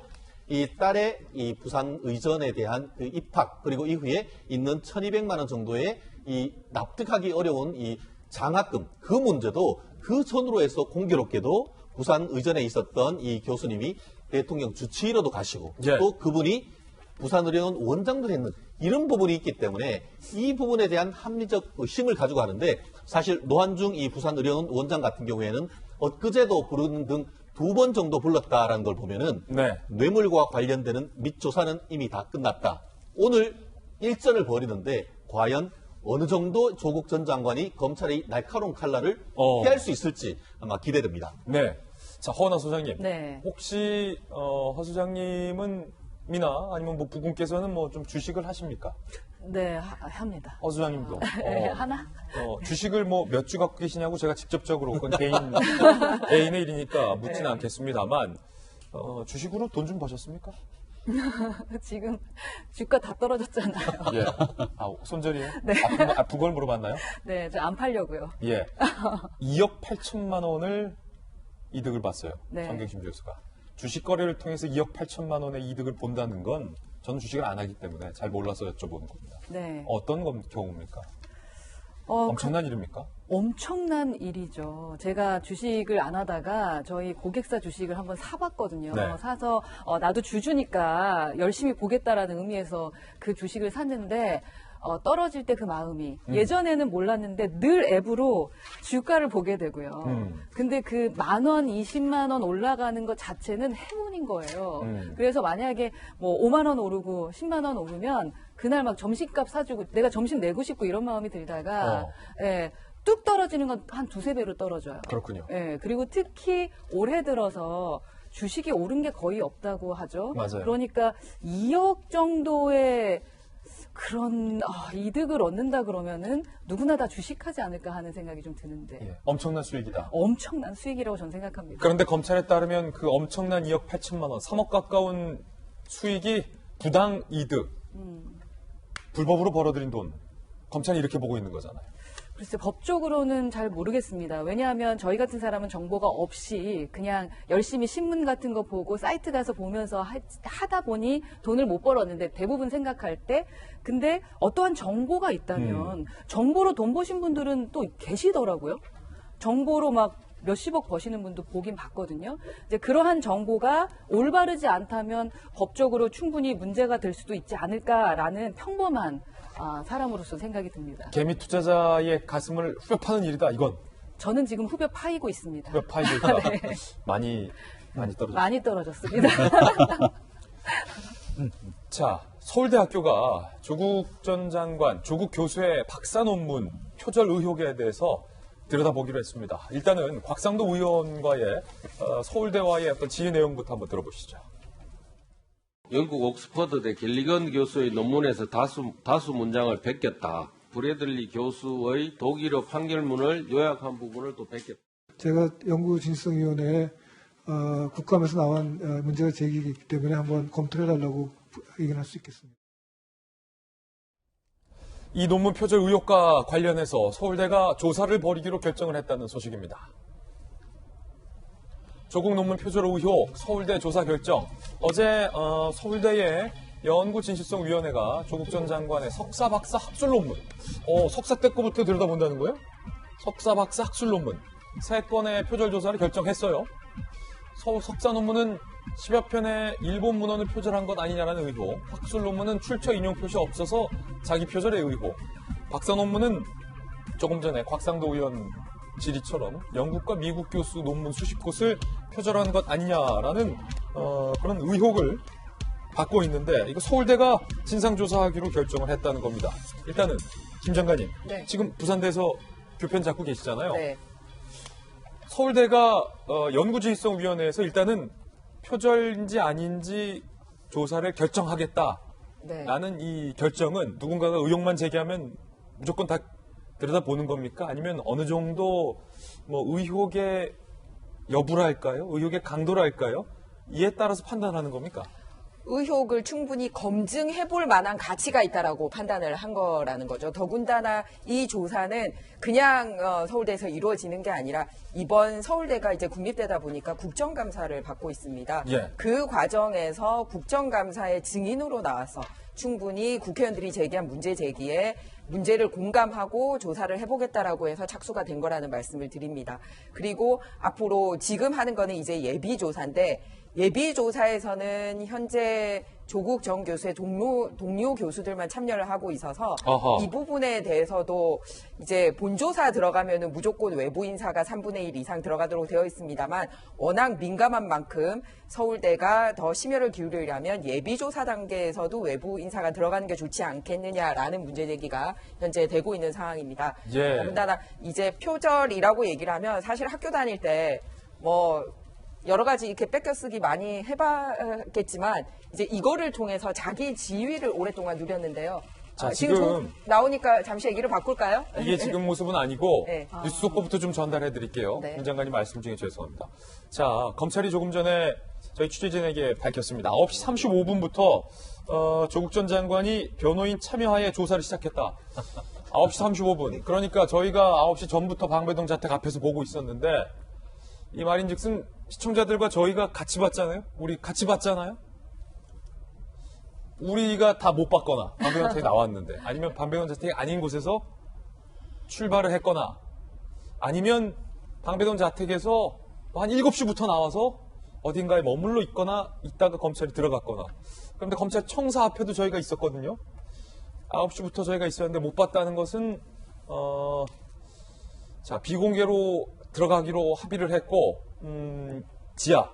이 딸의 이 부산 의전에 대한 그 입학, 그리고 이후에 있는 1,200만 원 정도의 이 납득하기 어려운 이 장학금, 그 문제도 그 전으로 해서 공교롭게도 부산 의전에 있었던 이 교수님이 대통령 주치의로도 가시고, 예. 또 그분이 부산의료원 원장도 했는 이런 부분이 있기 때문에 이 부분에 대한 합리적 힘을 가지고 하는데, 사실 노환중 이 부산의료원 원장 같은 경우에는 엊그제도 부르는 등 2번 정도 불렀다라는 걸 보면은 네. 뇌물과 관련되는 밑조사는 이미 다 끝났다. 오늘 일전을 벌이는데 과연 어느 정도 조국 전 장관이 검찰의 날카로운 칼날을 피할 수 있을지 아마 기대됩니다. 네. 자, 허은하 소장님. 네. 혹시 허 소장님은 미나 아니면 뭐 부군께서는 뭐 좀 주식을 하십니까? 네, 합니다. 허 소장님도. 하나? 주식을 뭐 몇 주 갖고 계시냐고 제가 직접적으로 그건 개인의 일이니까 묻지는 않겠습니다만 주식으로 돈 좀 버셨습니까? 지금 주가 다 떨어졌잖아요. 예. 손절이요? 네. 그걸 물어봤나요? 네, 저 안 팔려고요. 예. 2억 8천만 원을 이득을 봤어요. 네. 정경심 교수가. 주식 거래를 통해서 2억 8천만 원의 이득을 본다는 건 저는 주식을 안 하기 때문에 잘 몰라서 여쭤보는 겁니다. 네. 어떤 경우입니까? 엄청난 일입니까? 엄청난 일이죠. 제가 주식을 안 하다가 저희 고객사 주식을 한번 사봤거든요. 네. 사서 나도 주주니까 열심히 보겠다라는 의미에서 그 주식을 샀는데 떨어질 때 그 마음이 예전에는 몰랐는데 늘 앱으로 주가를 보게 되고요. 근데 그 10,000원, 20만 원 올라가는 것 자체는 행운인 거예요. 그래서 만약에 뭐 5만 원 오르고 10만 원 오르면 그날 막 점심값 사주고 내가 점심 내고 싶고 이런 마음이 들다가 예, 뚝 떨어지는 건 한 2-3배로 떨어져요. 그렇군요. 예, 그리고 특히 올해 들어서 주식이 오른 게 거의 없다고 하죠. 맞아요. 그러니까 2억 정도의 그런 이득을 얻는다 그러면은 누구나 다 주식하지 않을까 하는 생각이 좀 드는데 예. 엄청난 수익이다. 엄청난 수익이라고 저는 생각합니다. 그런데 검찰에 따르면 그 엄청난 2억 8천만 원, 3억 가까운 수익이 부당 이득, 불법으로 벌어들인 돈, 검찰이 이렇게 보고 있는 거잖아요. 글쎄 법적으로는 잘 모르겠습니다. 왜냐하면 저희 같은 사람은 정보가 없이 그냥 열심히 신문 같은 거 보고 사이트 가서 보면서 하다 보니 돈을 못 벌었는데 대부분 생각할 때 근데 어떠한 정보가 있다면 정보로 돈 버신 분들은 또 계시더라고요. 정보로 막 몇십억 버시는 분도 보긴 봤거든요. 이제 그러한 정보가 올바르지 않다면 법적으로 충분히 문제가 될 수도 있지 않을까라는 평범한 사람으로서 생각이 듭니다. 개미 투자자의 가슴을 후벼 파는 일이다. 이건 저는 지금 후벼 파이고 있습니다. 후벼 파이고 있다. 네. 많이 떨어졌습니다. 많이 떨어졌습니다. 자, 서울대학교가 조국 전 장관, 조국 교수의 박사 논문 표절 의혹에 대해서 들여다보기로 했습니다. 일단은 곽상도 의원과의 서울대와의 어떤 지휘 내용부터 한번 들어보시죠. 영국 옥스퍼드대 길리건 교수의 논문에서 다수 문장을 베꼈다. 브래들리 교수의 독일어 판결문을 요약한 부분을 또 베꼈다. 제가 연구진실성위원회에 국감에서 나온 문제가 제기이기 때문에 한번 검토해달라고 의견할 수 있겠습니다. 이 논문 표절 의혹과 관련해서 서울대가 조사를 벌이기로 결정을 했다는 소식입니다. 조국 논문 표절 의혹 서울대 조사 결정. 어제 서울대의 연구진실성위원회가 조국 전 장관의 석사 박사 학술 논문, 석사 때 거부터 들여다본다는 거예요? 석사 박사 학술 논문 3건의 표절 조사를 결정했어요. 석사 논문은 10여 편의 일본 문헌을 표절한 것 아니냐라는 의혹, 학술 논문은 출처 인용 표시 없어서 자기 표절의 의혹, 박사 논문은 조금 전에 곽상도 의원 질의처럼 영국과 미국 교수 논문 수십 곳을 표절한 것 아니냐라는 그런 의혹을 받고 있는데 이거 서울대가 진상조사하기로 결정을 했다는 겁니다. 일단은 김 장관님, 네. 지금 부산대에서 교편 잡고 계시잖아요. 네. 서울대가 연구진실성위원회에서 일단은 표절인지 아닌지 조사를 결정하겠다라는 네. 이 결정은 누군가가 의혹만 제기하면 무조건 다 들여다보는 겁니까? 아니면 어느 정도 뭐 의혹의 여부랄까요? 의혹의 강도랄까요? 이에 따라서 판단하는 겁니까? 의혹을 충분히 검증해 볼 만한 가치가 있다라고 판단을 한 거라는 거죠. 더군다나 이 조사는 그냥 서울대에서 이루어지는 게 아니라 이번 서울대가 이제 국립대다 보니까 국정감사를 받고 있습니다. 예. 그 과정에서 국정감사의 증인으로 나와서 충분히 국회의원들이 제기한 문제 제기에 문제를 공감하고 조사를 해보겠다라고 해서 착수가 된 거라는 말씀을 드립니다. 그리고 앞으로 지금 하는 거는 이제 예비조사인데 예비조사에서는 현재 조국 전 교수의 동료 교수들만 참여를 하고 있어서 어허. 이 부분에 대해서도 이제 본조사 들어가면은 무조건 외부 인사가 3분의 1 이상 들어가도록 되어 있습니다만 워낙 민감한 만큼 서울대가 더 심혈을 기울이려면 예비조사 단계에서도 외부 인사가 들어가는 게 좋지 않겠느냐라는 문제 제기가 현재 되고 있는 상황입니다. 예. 더군다나 이제 표절이라고 얘기를 하면 사실 학교 다닐 때 뭐 여러 가지 이렇게 뺏겨쓰기 많이 해봤겠지만 이제 이거를 통해서 자기 지위를 오랫동안 누렸는데요. 자, 지금 나오니까 잠시 얘기를 바꿀까요? 이게 지금 모습은 아니고 네. 뉴스 속보부터 좀 전달해 드릴게요. 네. 김 장관님 말씀 중에 죄송합니다. 자, 검찰이 조금 전에 저희 취재진에게 밝혔습니다. 9시 35분부터 조국 전 장관이 변호인 참여하에 조사를 시작했다. 9시 35분. 그러니까 저희가 9시 전부터 방배동 자택 앞에서 보고 있었는데 이 말인즉슨 시청자들과 저희가 같이 봤잖아요. 우리 같이 봤잖아요. 우리가 다 못 봤거나 방배동 자택에 나왔는데 아니면 방배동 자택이 아닌 곳에서 출발을 했거나 아니면 방배동 자택에서 한 7시부터 나와서 어딘가에 머물러 있거나 있다가 검찰이 들어갔거나 그런데 검찰 청사 앞에도 저희가 있었거든요. 9시부터 저희가 있었는데 못 봤다는 것은 자 비공개로 들어가기로 합의를 했고 지하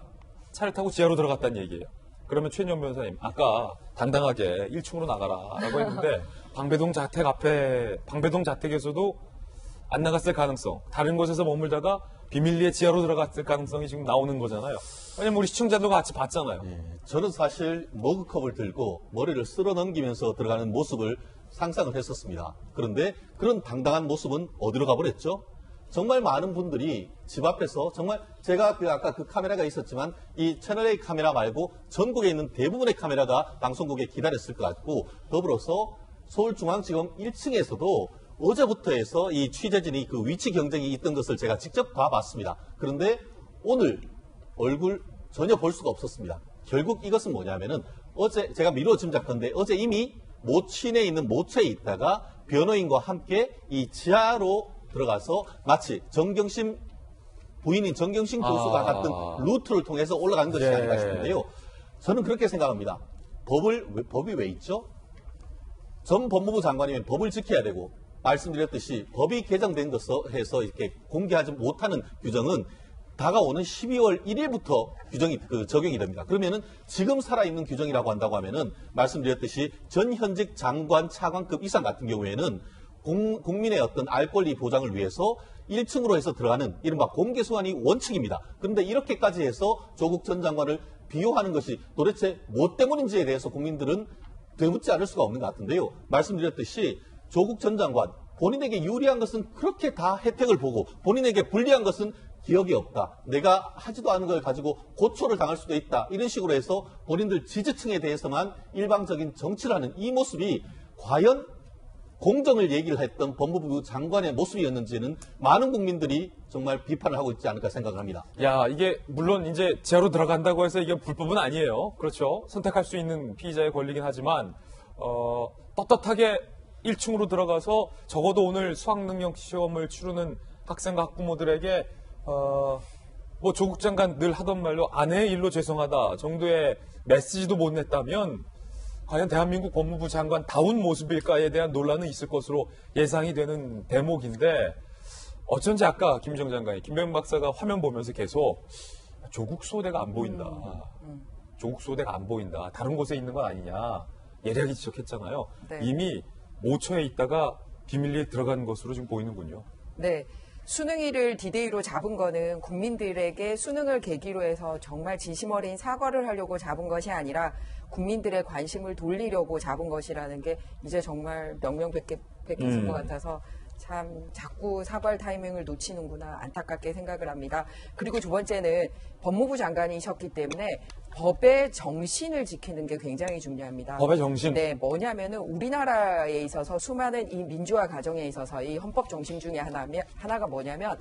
차를 타고 지하로 들어갔다는 얘기예요. 그러면 최인영 변호사님 아까 당당하게 1층으로 나가라라고 했는데 방배동 자택에서도 안 나갔을 가능성, 다른 곳에서 머물다가 비밀리에 지하로 들어갔을 가능성이 지금 나오는 거잖아요. 왜냐면 우리 시청자들과 같이 봤잖아요. 예, 저는 사실 머그컵을 들고 머리를 쓸어 넘기면서 들어가는 모습을 상상을 했었습니다. 그런데 그런 당당한 모습은 어디로 가버렸죠? 정말 많은 분들이 집 앞에서 정말 제가 아까 그 카메라가 있었지만 이 채널A 카메라 말고 전국에 있는 대부분의 카메라가 방송국에 기다렸을 것 같고 더불어서 서울중앙지검 1층에서도 어제부터 해서 이 취재진이 그 위치 경쟁이 있던 것을 제가 직접 봐봤습니다. 그런데 오늘 얼굴 전혀 볼 수가 없었습니다. 결국 이것은 뭐냐면은 어제 제가 미루어 짐작컨대 어제 이미 모친에 있는 모처에 있다가 변호인과 함께 이 지하로 들어가서 마치 정경심 부인인 정경심 교수가 갔던 루트를 통해서 올라가는 것이 아닌가 싶은데요. 저는 그렇게 생각합니다. 법이 왜 있죠? 전 법무부 장관이면 법을 지켜야 되고, 말씀드렸듯이 법이 개정된 것을 해서 이렇게 공개하지 못하는 규정은 다가오는 12월 1일부터 규정이 적용이 됩니다. 그러면은 지금 살아있는 규정이라고 한다고 하면은 말씀드렸듯이 전현직 장관 차관급 이상 같은 경우에는 국민의 어떤 알 권리 보장을 위해서 1층으로 해서 들어가는 이른바 공개 소환이 원칙입니다. 그런데 이렇게까지 해서 조국 전 장관을 비호하는 것이 도대체 뭐 때문인지에 대해서 국민들은 되묻지 않을 수가 없는 것 같은데요. 말씀드렸듯이 조국 전 장관 본인에게 유리한 것은 그렇게 다 혜택을 보고 본인에게 불리한 것은 기억이 없다. 내가 하지도 않은 걸 가지고 고초를 당할 수도 있다. 이런 식으로 해서 본인들 지지층에 대해서만 일방적인 정치를 하는 이 모습이 과연 공정을 얘기를 했던 법무부 장관의 모습이었는지는 많은 국민들이 정말 비판을 하고 있지 않을까 생각을 합니다. 야, 이게 물론 이제 제로 들어간다고 해서 이게 불법은 아니에요. 그렇죠. 선택할 수 있는 피의자의 권리긴 하지만 떳떳하게 1층으로 들어가서 적어도 오늘 수학능력 시험을 치르는 학생과 학부모들에게 뭐 조국 장관 늘 하던 말로 아내의 일로 죄송하다 정도의 메시지도 못 냈다면 과연 대한민국 법무부 장관 다운 모습일까에 대한 논란은 있을 것으로 예상이 되는 대목인데 어쩐지 아까 김정 장관이 김병 박사가 화면 보면서 계속 조국 수호대가 안 보인다. 조국 수호대가 안 보인다. 다른 곳에 있는 건 아니냐. 예리하게 지적했잖아요. 네. 이미 모처에 있다가 비밀리에 들어간 것으로 지금 보이는군요. 네. 수능이를 디데이로 잡은 거는 국민들에게 수능을 계기로 해서 정말 진심 어린 사과를 하려고 잡은 것이 아니라 국민들의 관심을 돌리려고 잡은 것이라는 게 이제 정말 명명백백해진 것 같아서 참 자꾸 사과할 타이밍을 놓치는구나 안타깝게 생각을 합니다. 그리고 두 번째는 법무부 장관이셨기 때문에 법의 정신을 지키는 게 굉장히 중요합니다. 법의 정신? 네, 뭐냐면은 우리나라에 있어서 수많은 이 민주화 과정에 있어서 이 헌법 정신 중에 하나가 뭐냐면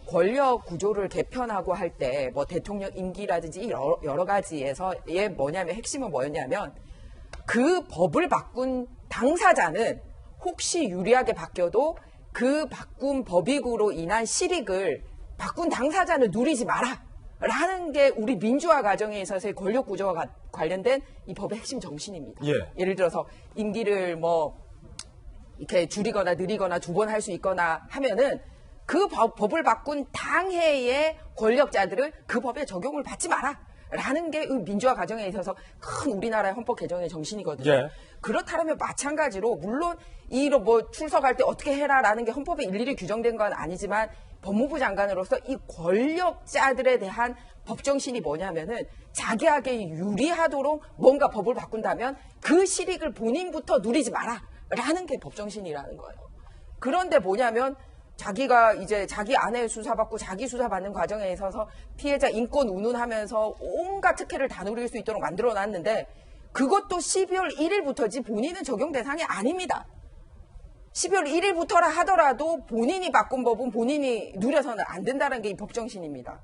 권력 구조를 개편하고 할 때 뭐 대통령 임기라든지 여러 가지에서의 뭐냐면 핵심은 뭐였냐면 그 법을 바꾼 당사자는 혹시 유리하게 바뀌어도 그 바꾼 법익으로 인한 실익을 바꾼 당사자는 누리지 마라. 라는 게 우리 민주화 과정에 있어서의 권력 구조와 관련된 이 법의 핵심 정신입니다. 예를 들어서 임기를 뭐 이렇게 줄이거나 느리거나 2번 할 수 있거나 하면은 그 법을 바꾼 당해의 권력자들은 그 법에 적용을 받지 마라. 라는 게 민주화 과정에 있어서 큰 우리나라의 헌법 개정의 정신이거든요. 예. 그렇다면 마찬가지로 물론 이런 뭐 출석할 때 어떻게 해라라는 게 헌법에 일일이 규정된 건 아니지만 법무부 장관으로서 이 권력자들에 대한 법정신이 뭐냐면은 자기에게 유리하도록 뭔가 법을 바꾼다면 그 실익을 본인부터 누리지 마라 라는 게 법정신이라는 거예요. 그런데 뭐냐면 자기가 이제 자기 아내 수사받고 자기 수사받는 과정에 있어서 피해자 인권 운운하면서 온갖 특혜를 다 누릴 수 있도록 만들어놨는데 그것도 12월 1일부터지 본인은 적용 대상이 아닙니다. 12월 1일부터라 하더라도 본인이 바꾼 법은 본인이 누려서는 안 된다는 게 이 법정신입니다.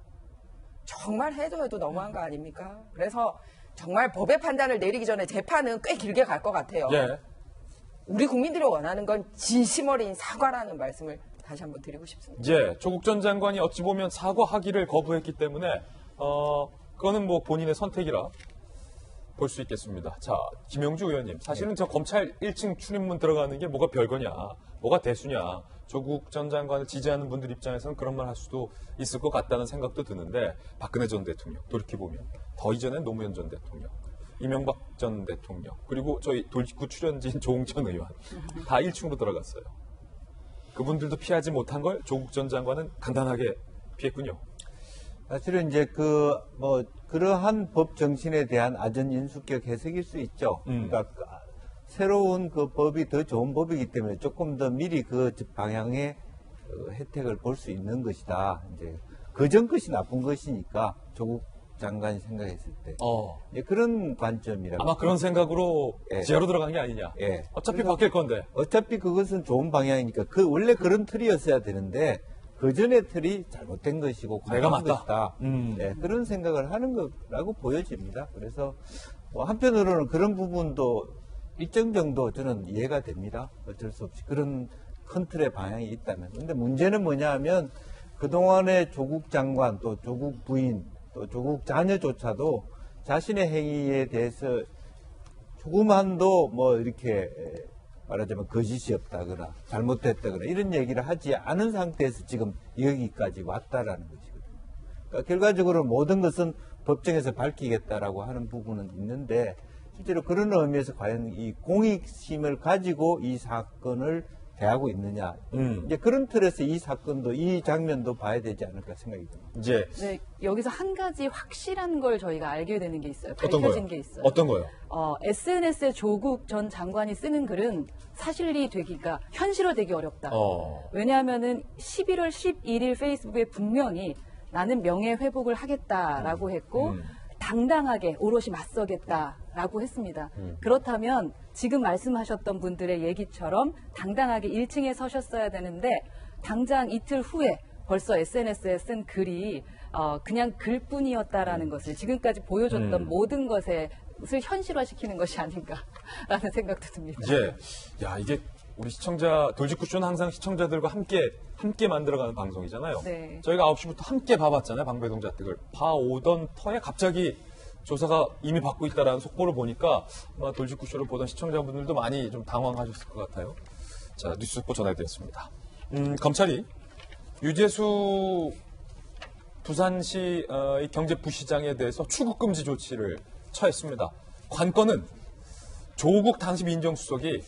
정말 해도 너무한 거 아닙니까? 그래서 정말 법의 판단을 내리기 전에 재판은 꽤 길게 갈 것 같아요. 예. 우리 국민들이 원하는 건 진심 어린 사과라는 말씀을 다시 한번 드리고 싶습니다. 예, 조국 전 장관이 어찌 보면 사과하기를 거부했기 때문에 그거는 뭐 본인의 선택이라 볼 수 있겠습니다. 자, 김영주 의원님, 사실은 저 검찰 1층 출입문 들어가는 게 뭐가 별거냐, 뭐가 대수냐, 조국 전 장관을 지지하는 분들 입장에서는 그런 말 할 수도 있을 것 같다는 생각도 드는데 박근혜 전 대통령, 돌이켜보면 더 이전엔 노무현 전 대통령, 이명박 전 대통령, 그리고 저희 돌직구 출연진 조홍천 의원 다 1층으로 들어갔어요. 그분들도 피하지 못한 걸 조국 전 장관은 간단하게 피했군요. 사실은 이제 그러한 법 정신에 대한 아전 인수격 해석일 수 있죠. 그러니까 새로운 그 법이 더 좋은 법이기 때문에 조금 더 미리 그 방향의 혜택을 볼 수 있는 것이다. 이제 그전 것이 나쁜 것이니까 조국 장관이 생각했을 때 어. 그런 관점이라고. 아마 그런 생각으로 예. 지하로 들어간 게 아니냐. 예. 어차피 바뀔 건데. 어차피 그것은 좋은 방향이니까 원래 그런 틀이었어야 되는데 그 전에 틀이 잘못된 것이고 내가 과도한 맞다. 것이다. 네, 그런 생각을 하는 거라고 보여집니다. 그래서 한편으로는 그런 부분도 일정 정도 저는 이해가 됩니다. 어쩔 수 없이 그런 큰 틀의 방향이 있다면. 근데 문제는 뭐냐 하면 그동안의 조국 장관 또 조국 부인 또 조국 자녀조차도 자신의 행위에 대해서 조금 한도 뭐 이렇게 말하자면 거짓이 없다거나 잘못됐다거나 이런 얘기를 하지 않은 상태에서 지금 여기까지 왔다라는 것이거든요. 그러니까 결과적으로 모든 것은 법정에서 밝히겠다라고 하는 부분은 있는데 실제로 그런 의미에서 과연 이 공익심을 가지고 이 사건을 대하고 있느냐. 이제 그런 틀에서 이 사건도 이 장면도 봐야 되지 않을까 생각이 듭니다. 이제 네, 여기서 한 가지 확실한 걸 저희가 알게 되는 게 있어요. 어떤 밝혀진 거요? 게 있어요. 어떤 거요? SNS에 조국 전 장관이 쓰는 글은 사실이 되기가 현실화되기 어렵다. 왜냐하면은 11월 11일 페이스북에 분명히 나는 명예 회복을 하겠다라고 했고 당당하게 오롯이 맞서겠다라고 했습니다. 그렇다면 지금 말씀하셨던 분들의 얘기처럼 당당하게 1층에 서셨어야 되는데 당장 이틀 후에 벌써 SNS에 쓴 글이 그냥 글뿐이었다라는 것을 지금까지 보여줬던 모든 것을 현실화시키는 것이 아닌가라는 생각도 듭니다. 이게 우리 시청자 돌직구쇼는 항상 시청자들과 함께 만들어가는 방송이잖아요. 네. 저희가 9시부터 함께 봐봤잖아요. 방배동 자택을 봐오던 터에 갑자기 조사가 이미 받고 있다라는 속보를 보니까 아마 돌직구쇼를 보던 시청자분들도 많이 좀 당황하셨을 것 같아요. 자, 뉴스 속보 전해드렸습니다. 검찰이 유재수 부산시 이 경제부시장에 대해서 출국금지 조치를 처했습니다. 관건은 조국 당시 민정수석이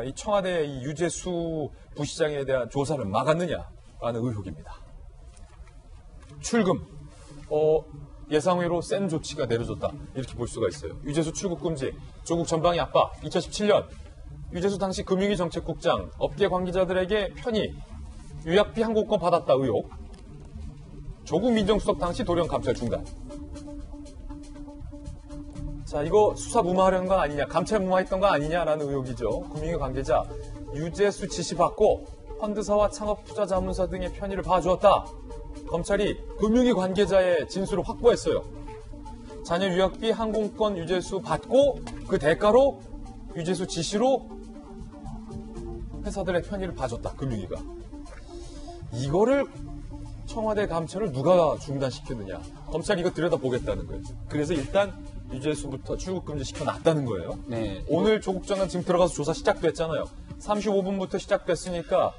이 청와대 이 유재수 부시장에 대한 조사를 막았느냐라는 의혹입니다. 출금, 예상외로 센 조치가 내려졌다. 이렇게 볼 수가 있어요. 유재수 출국금지, 조국 전방위 압박, 2017년 유재수 당시 금융위 정책국장, 업계 관계자들에게 편의, 유약비 항공권 받았다 의혹, 조국 민정수석 당시 돌연 감찰 중단. 자, 이거 수사 무마하려는 건 아니냐, 감찰 무마했던 건 아니냐라는 의혹이죠. 금융위 관계자, 유재수 지시받고 펀드사와 창업투자자문사 등의 편의를 봐주었다. 검찰이 금융위 관계자의 진술을 확보했어요. 자녀 유학비 항공권 유재수 받고 그 대가로 유재수 지시로 회사들의 편의를 봐줬다. 금융위가. 이거를 청와대 감찰을 누가 중단시켰느냐. 검찰이 이거 들여다보겠다는 거예요. 그래서 일단 유재수부터 출국금지 시켜놨다는 거예요. 네. 오늘 조국 장관 지금 들어가서 조사 시작됐잖아요. 35분부터 시작됐으니까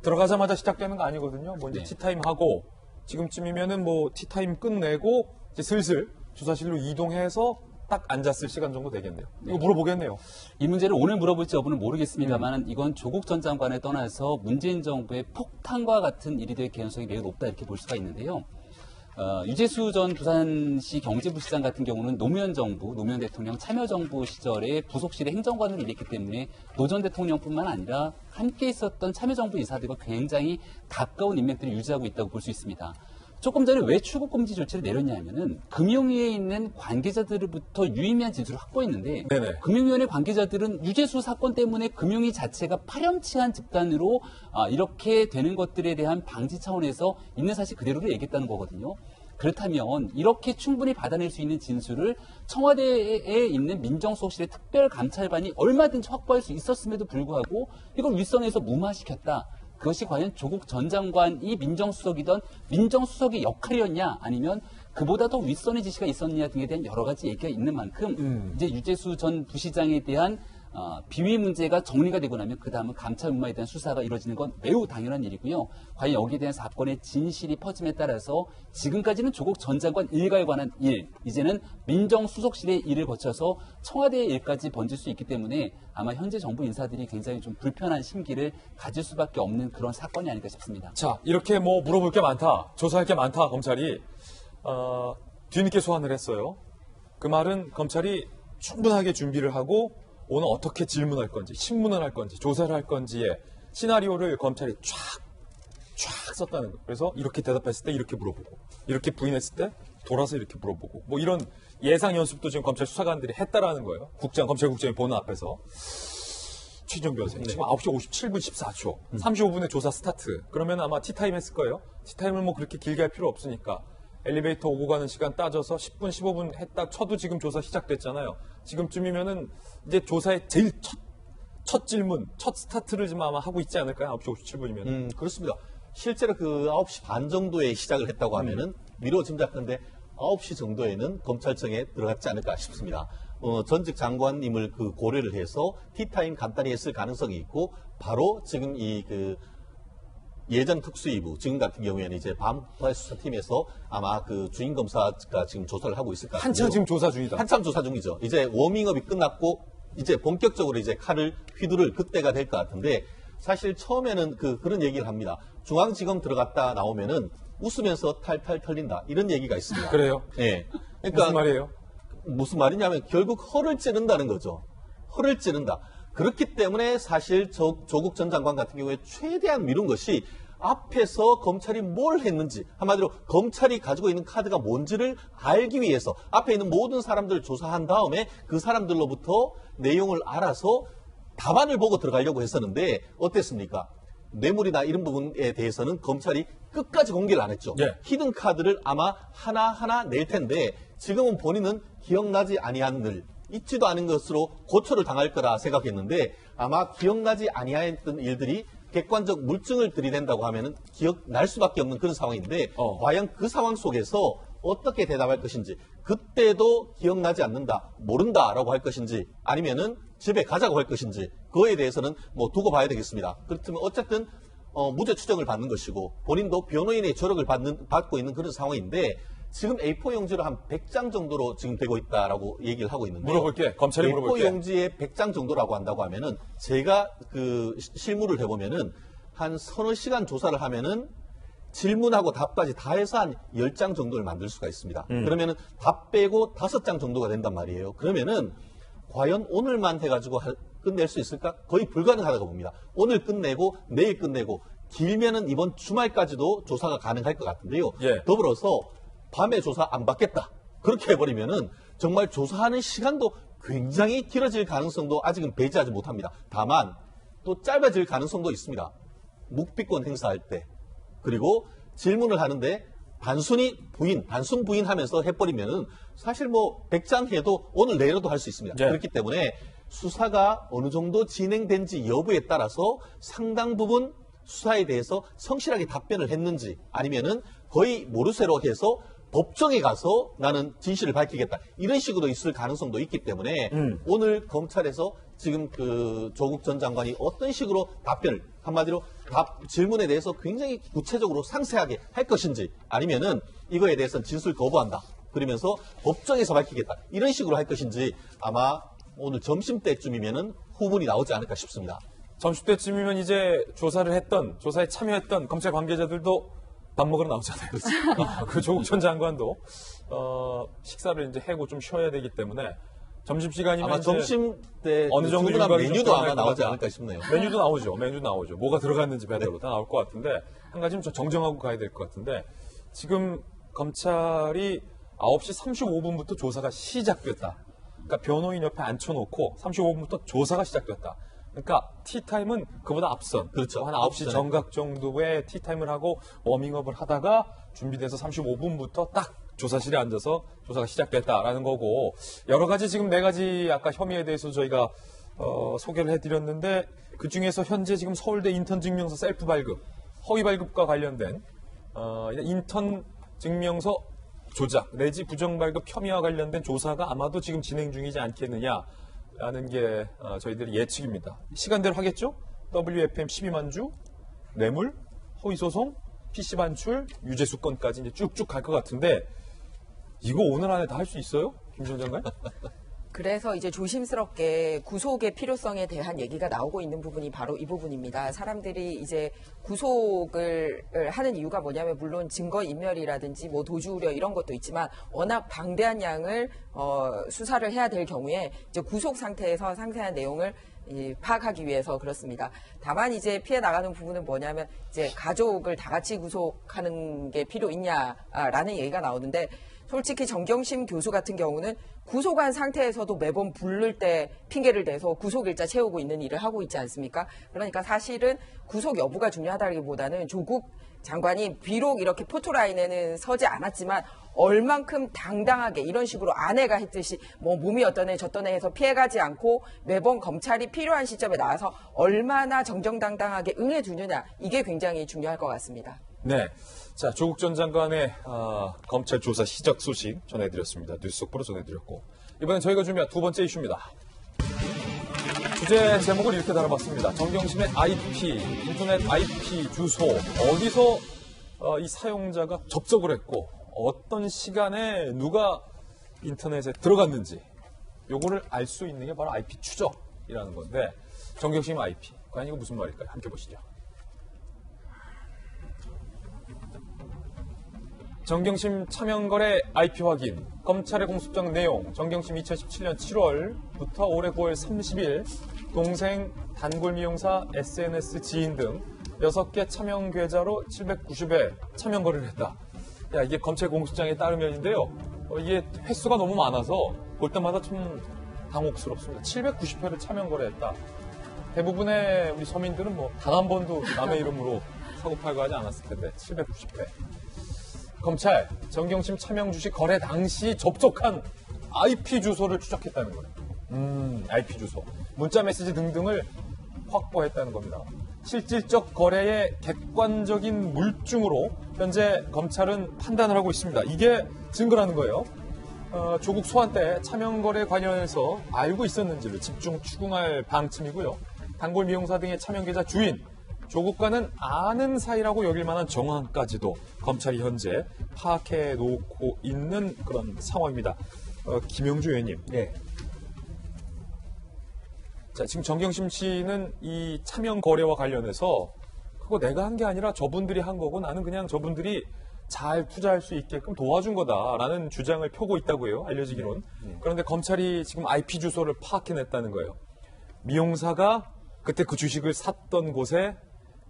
들어가자마자 시작되는 거 아니거든요. 뭐 이제 네. 티타임 하고 지금쯤이면은 뭐 티타임 끝내고 이제 슬슬 조사실로 이동해서 딱 앉았을 시간 정도 되겠네요. 이거 물어보겠네요. 이 문제를 오늘 물어볼지 여부는 모르겠습니다만 이건 조국 전 장관에 떠나서 문재인 정부의 폭탄과 같은 일이 될 가능성이 매우 높다 이렇게 볼 수가 있는데요. 유재수 전 부산시 경제부시장 같은 경우는 노무현 정부, 노무현 대통령 참여정부 시절에 부속실의 행정관으로 일했기 때문에 노 전 대통령뿐만 아니라 함께 있었던 참여정부 인사들과 굉장히 가까운 인맥들을 유지하고 있다고 볼 수 있습니다. 조금 전에 왜 출국금지 조치를 내렸냐면은 금융위에 있는 관계자들로부터 유의미한 진술을 확보했는데 네네. 금융위원회 관계자들은 유재수 사건 때문에 금융위 자체가 파렴치한 집단으로 이렇게 되는 것들에 대한 방지 차원에서 있는 사실 그대로를 얘기했다는 거거든요. 그렇다면 이렇게 충분히 받아낼 수 있는 진술을 청와대에 있는 민정수석실의 특별감찰반이 얼마든지 확보할 수 있었음에도 불구하고 이걸 윗선에서 무마시켰다. 그것이 과연 조국 전 장관이 민정수석이던 민정수석의 역할이었냐 아니면 그보다 더 윗선의 지시가 있었느냐 등에 대한 여러 가지 얘기가 있는 만큼 이제 유재수 전 부시장에 대한 비위 문제가 정리가 되고 나면 그 다음은 감찰 무마에 대한 수사가 이루어지는 건 매우 당연한 일이고요. 과연 여기에 대한 사건의 진실이 퍼짐에 따라서 지금까지는 조국 전 장관 일가에 관한 일, 이제는 민정수석실의 일을 거쳐서 청와대의 일까지 번질 수 있기 때문에 아마 현재 정부 인사들이 굉장히 좀 불편한 심기를 가질 수밖에 없는 그런 사건이 아닐까 싶습니다. 자, 이렇게 뭐 물어볼 게 많다, 조사할 게 많다, 검찰이 뒤늦게 소환을 했어요. 그 말은 검찰이 충분하게 준비를 하고 오늘 어떻게 질문할 건지, 신문을 할 건지, 조사를 할 건지의 시나리오를 검찰이 쫙 썼다는 거예요. 그래서 이렇게 대답했을 때 이렇게 물어보고, 이렇게 부인했을 때 돌아서 이렇게 물어보고 뭐 이런 예상 연습도 지금 검찰 수사관들이 했다라는 거예요. 검찰국장이 보는 앞에서. 최종 변호사님 지금 9시 57분 14초 35분에 조사 스타트. 그러면 아마 티타임 했을 거예요. 티타임을 뭐 그렇게 길게 할 필요 없으니까 엘리베이터 오고 가는 시간 따져서 10분 15분 했다 쳐도 지금 조사 시작됐잖아요. 지금쯤이면은 이제 조사의 제일 첫 질문, 첫 스타트를 지금 아마 하고 있지 않을까요? 9시 57분이면. 그렇습니다. 실제로 그 9시 반 정도에 시작을 했다고 하면은 미뤄 짐작컨대 9시 정도에는 검찰청에 들어갔지 않을까 싶습니다. 전직 장관님을 그 고려를 해서 티타임 간단히 했을 가능성이 있고 바로 지금 예전 특수위부 지금 같은 경우에는 이제 반부활 수사팀에서 아마 그 주임 검사가 지금 조사를 하고 있을 것 같아요. 한참 지금 조사 중이다. 한참 조사 중이죠. 이제 워밍업이 끝났고 이제 본격적으로 이제 칼을 휘두를 그때가 될 것 같은데 사실 처음에는 그런 얘기를 합니다. 중앙지검 들어갔다 나오면은 웃으면서 탈탈 털린다 이런 얘기가 있습니다. 그래요? 네. 그러니까 무슨 말이에요? 무슨 말이냐면 결국 허를 찌른다는 거죠. 허를 찌른다. 그렇기 때문에 사실 조국 전 장관 같은 경우에 최대한 미룬 것이 앞에서 검찰이 뭘 했는지 한마디로 검찰이 가지고 있는 카드가 뭔지를 알기 위해서 앞에 있는 모든 사람들을 조사한 다음에 그 사람들로부터 내용을 알아서 답안을 보고 들어가려고 했었는데 어땠습니까? 뇌물이나 이런 부분에 대해서는 검찰이 끝까지 공개를 안 했죠. 예. 히든 카드를 아마 하나하나 낼 텐데 지금은 본인은 기억나지 아니한 늘 잊지도 않은 것으로 고초를 당할 거라 생각했는데 아마 기억나지 아니했던 일들이 객관적 물증을 들이댄다고 하면은 기억날 수밖에 없는 그런 상황인데 과연 그 상황 속에서 어떻게 대답할 것인지 그때도 기억나지 않는다, 모른다라고 할 것인지 아니면은 집에 가자고 할 것인지 그거에 대해서는 뭐 두고 봐야 되겠습니다. 그렇지만 어쨌든 무죄 추정을 받는 것이고 본인도 변호인의 조력을 받고 있는 그런 상황인데 지금 A4 용지로 한 100장 정도로 지금 되고 있다라고 얘기를 하고 있는데 물어볼게. 검찰이 물어볼게. A4 용지에 100장 정도라고 한다고 하면은 제가 그 실무를 해보면은 한 서너 시간 조사를 하면은 질문하고 답까지 다 해서 한 10장 정도를 만들 수가 있습니다. 그러면은 답 빼고 5장 정도가 된단 말이에요. 그러면은 과연 오늘만 해가지고 끝낼 수 있을까? 거의 불가능하다고 봅니다. 오늘 끝내고 내일 끝내고 길면은 이번 주말까지도 조사가 가능할 것 같은데요. 예. 더불어서 밤에 조사 안 받겠다. 그렇게 해버리면은 정말 조사하는 시간도 굉장히 길어질 가능성도 아직은 배제하지 못합니다. 다만 또 짧아질 가능성도 있습니다. 묵비권 행사할 때 그리고 질문을 하는데 단순 부인하면서 해버리면은 사실 뭐 100장 해도 오늘 내일도 할 수 있습니다. 네. 그렇기 때문에 수사가 어느 정도 진행된지 여부에 따라서 상당 부분 수사에 대해서 성실하게 답변을 했는지 아니면은 거의 모르쇠로 해서 법정에 가서 나는 진실을 밝히겠다. 이런 식으로 있을 가능성도 있기 때문에 오늘 검찰에서 지금 그 조국 전 장관이 어떤 식으로 답변을 한마디로 질문에 대해서 굉장히 구체적으로 상세하게 할 것인지 아니면은 이거에 대해서는 진술 거부한다. 그러면서 법정에서 밝히겠다. 이런 식으로 할 것인지 아마 오늘 점심때쯤이면은 후문이 나오지 않을까 싶습니다. 점심때쯤이면 이제 조사에 참여했던 검찰 관계자들도 밥 먹으러 나오잖아요. 그 조국 전 장관도 식사를 이제 해고 좀 쉬어야 되기 때문에 점심시간이면 아마 점심 때 어느 정도 충분한 일과를 좀 메뉴도 아마 들어갈 것 나오지 같다. 않을까 싶네요. 메뉴도 나오죠. 뭐가 들어갔는지 배달로 다 나올 것 같은데 한 가지는 좀 정정하고 가야 될 것 같은데 지금 검찰이 9시 35분부터 조사가 시작됐다. 그러니까 변호인 옆에 앉혀놓고 35분부터 조사가 시작됐다. 그러니까 티타임은 그보다 앞선. 그렇죠. 한 9시 앞선에. 정각 정도의 티타임을 하고 워밍업을 하다가 준비돼서 35분부터 딱 조사실에 앉아서 조사가 시작됐다라는 거고 여러 가지 지금 4가지 아까 혐의에 대해서 저희가 소개를 해드렸는데 그중에서 현재 지금 서울대 인턴 증명서 셀프 발급, 허위 발급과 관련된 인턴 증명서 조작 내지 부정 발급 혐의와 관련된 조사가 아마도 지금 진행 중이지 않겠느냐라는 게 저희들의 예측입니다. 시간대로 하겠죠? WFM 12만 주, 뇌물, 허위 소송, PC 반출, 유죄 수건까지 이제 쭉쭉 갈 것 같은데 이거 오늘 안에 다 할 수 있어요? 김 전 장관? 그래서 이제 조심스럽게 구속의 필요성에 대한 얘기가 나오고 있는 부분이 바로 이 부분입니다. 사람들이 이제 구속을 하는 이유가 뭐냐면 물론 증거인멸이라든지 뭐 도주 우려 이런 것도 있지만 워낙 방대한 양을 수사를 해야 될 경우에 이제 구속 상태에서 상세한 내용을 파악하기 위해서 그렇습니다. 다만 이제 피해 나가는 부분은 뭐냐면 이제 가족을 다 같이 구속하는 게 필요 있냐라는 얘기가 나오는데 솔직히 정경심 교수 같은 경우는 구속한 상태에서도 매번 부를 때 핑계를 대서 구속일자 채우고 있는 일을 하고 있지 않습니까? 그러니까 사실은 구속 여부가 중요하다기보다는 조국 장관이 비록 이렇게 포토라인에는 서지 않았지만 얼만큼 당당하게 이런 식으로 아내가 했듯이 뭐 몸이 어떠네 저떠네 해서 피해가지 않고 매번 검찰이 필요한 시점에 나와서 얼마나 정정당당하게 응해주느냐, 이게 굉장히 중요할 것 같습니다. 네. 자, 조국 전 장관의 검찰 조사 시작 소식 전해드렸습니다. 뉴스 속보로 전해드렸고, 이번엔 저희가 준비한 두 번째 이슈입니다. 주제 제목을 이렇게 달아봤습니다. 정경심의 IP, 인터넷 IP 주소, 어디서 이 사용자가 접속을 했고 어떤 시간에 누가 인터넷에 들어갔는지 요거를 알 수 있는 게 바로 IP 추적이라는 건데, 정경심 IP, 과연 이거 무슨 말일까요? 함께 보시죠. 정경심 차명거래 IP 확인, 검찰의 공소장 내용, 정경심 2017년 7월부터 올해 9월 30일 동생 단골 미용사 SNS 지인 등 6개 차명 계좌로 790회 차명 거래를 했다. 야, 이게 검찰 공소장에 따르면인데요. 이게 횟수가 너무 많아서 볼 때마다 좀 당혹스럽습니다. 790회를 차명 거래했다. 대부분의 우리 서민들은 뭐 단 한 번도 남의 이름으로 사고팔고 하지 않았을 텐데 790회. 검찰 정경심 차명 주식 거래 당시 접속한 IP 주소를 추적했다는 거예요. IP 주소, 문자 메시지 등등을 확보했다는 겁니다. 실질적 거래의 객관적인 물증으로 현재 검찰은 판단을 하고 있습니다. 이게 증거라는 거예요. 조국 소환 때 차명 거래 관련해서 알고 있었는지를 집중 추궁할 방침이고요. 단골 미용사 등의 차명 계좌 주인, 조국과는 아는 사이라고 여길 만한 정황까지도 검찰이 현재 파악해 놓고 있는 그런 상황입니다. 김영주 의원님. 네. 자, 지금 정경심 씨는 이 차명 거래와 관련해서 그거 내가 한 게 아니라 저분들이 한 거고 나는 그냥 저분들이 잘 투자할 수 있게끔 도와준 거다라는 주장을 펴고 있다고 해요. 알려지기론. 그런데 검찰이 지금 IP 주소를 파악해냈다는 거예요. 미용사가 그때 그 주식을 샀던 곳에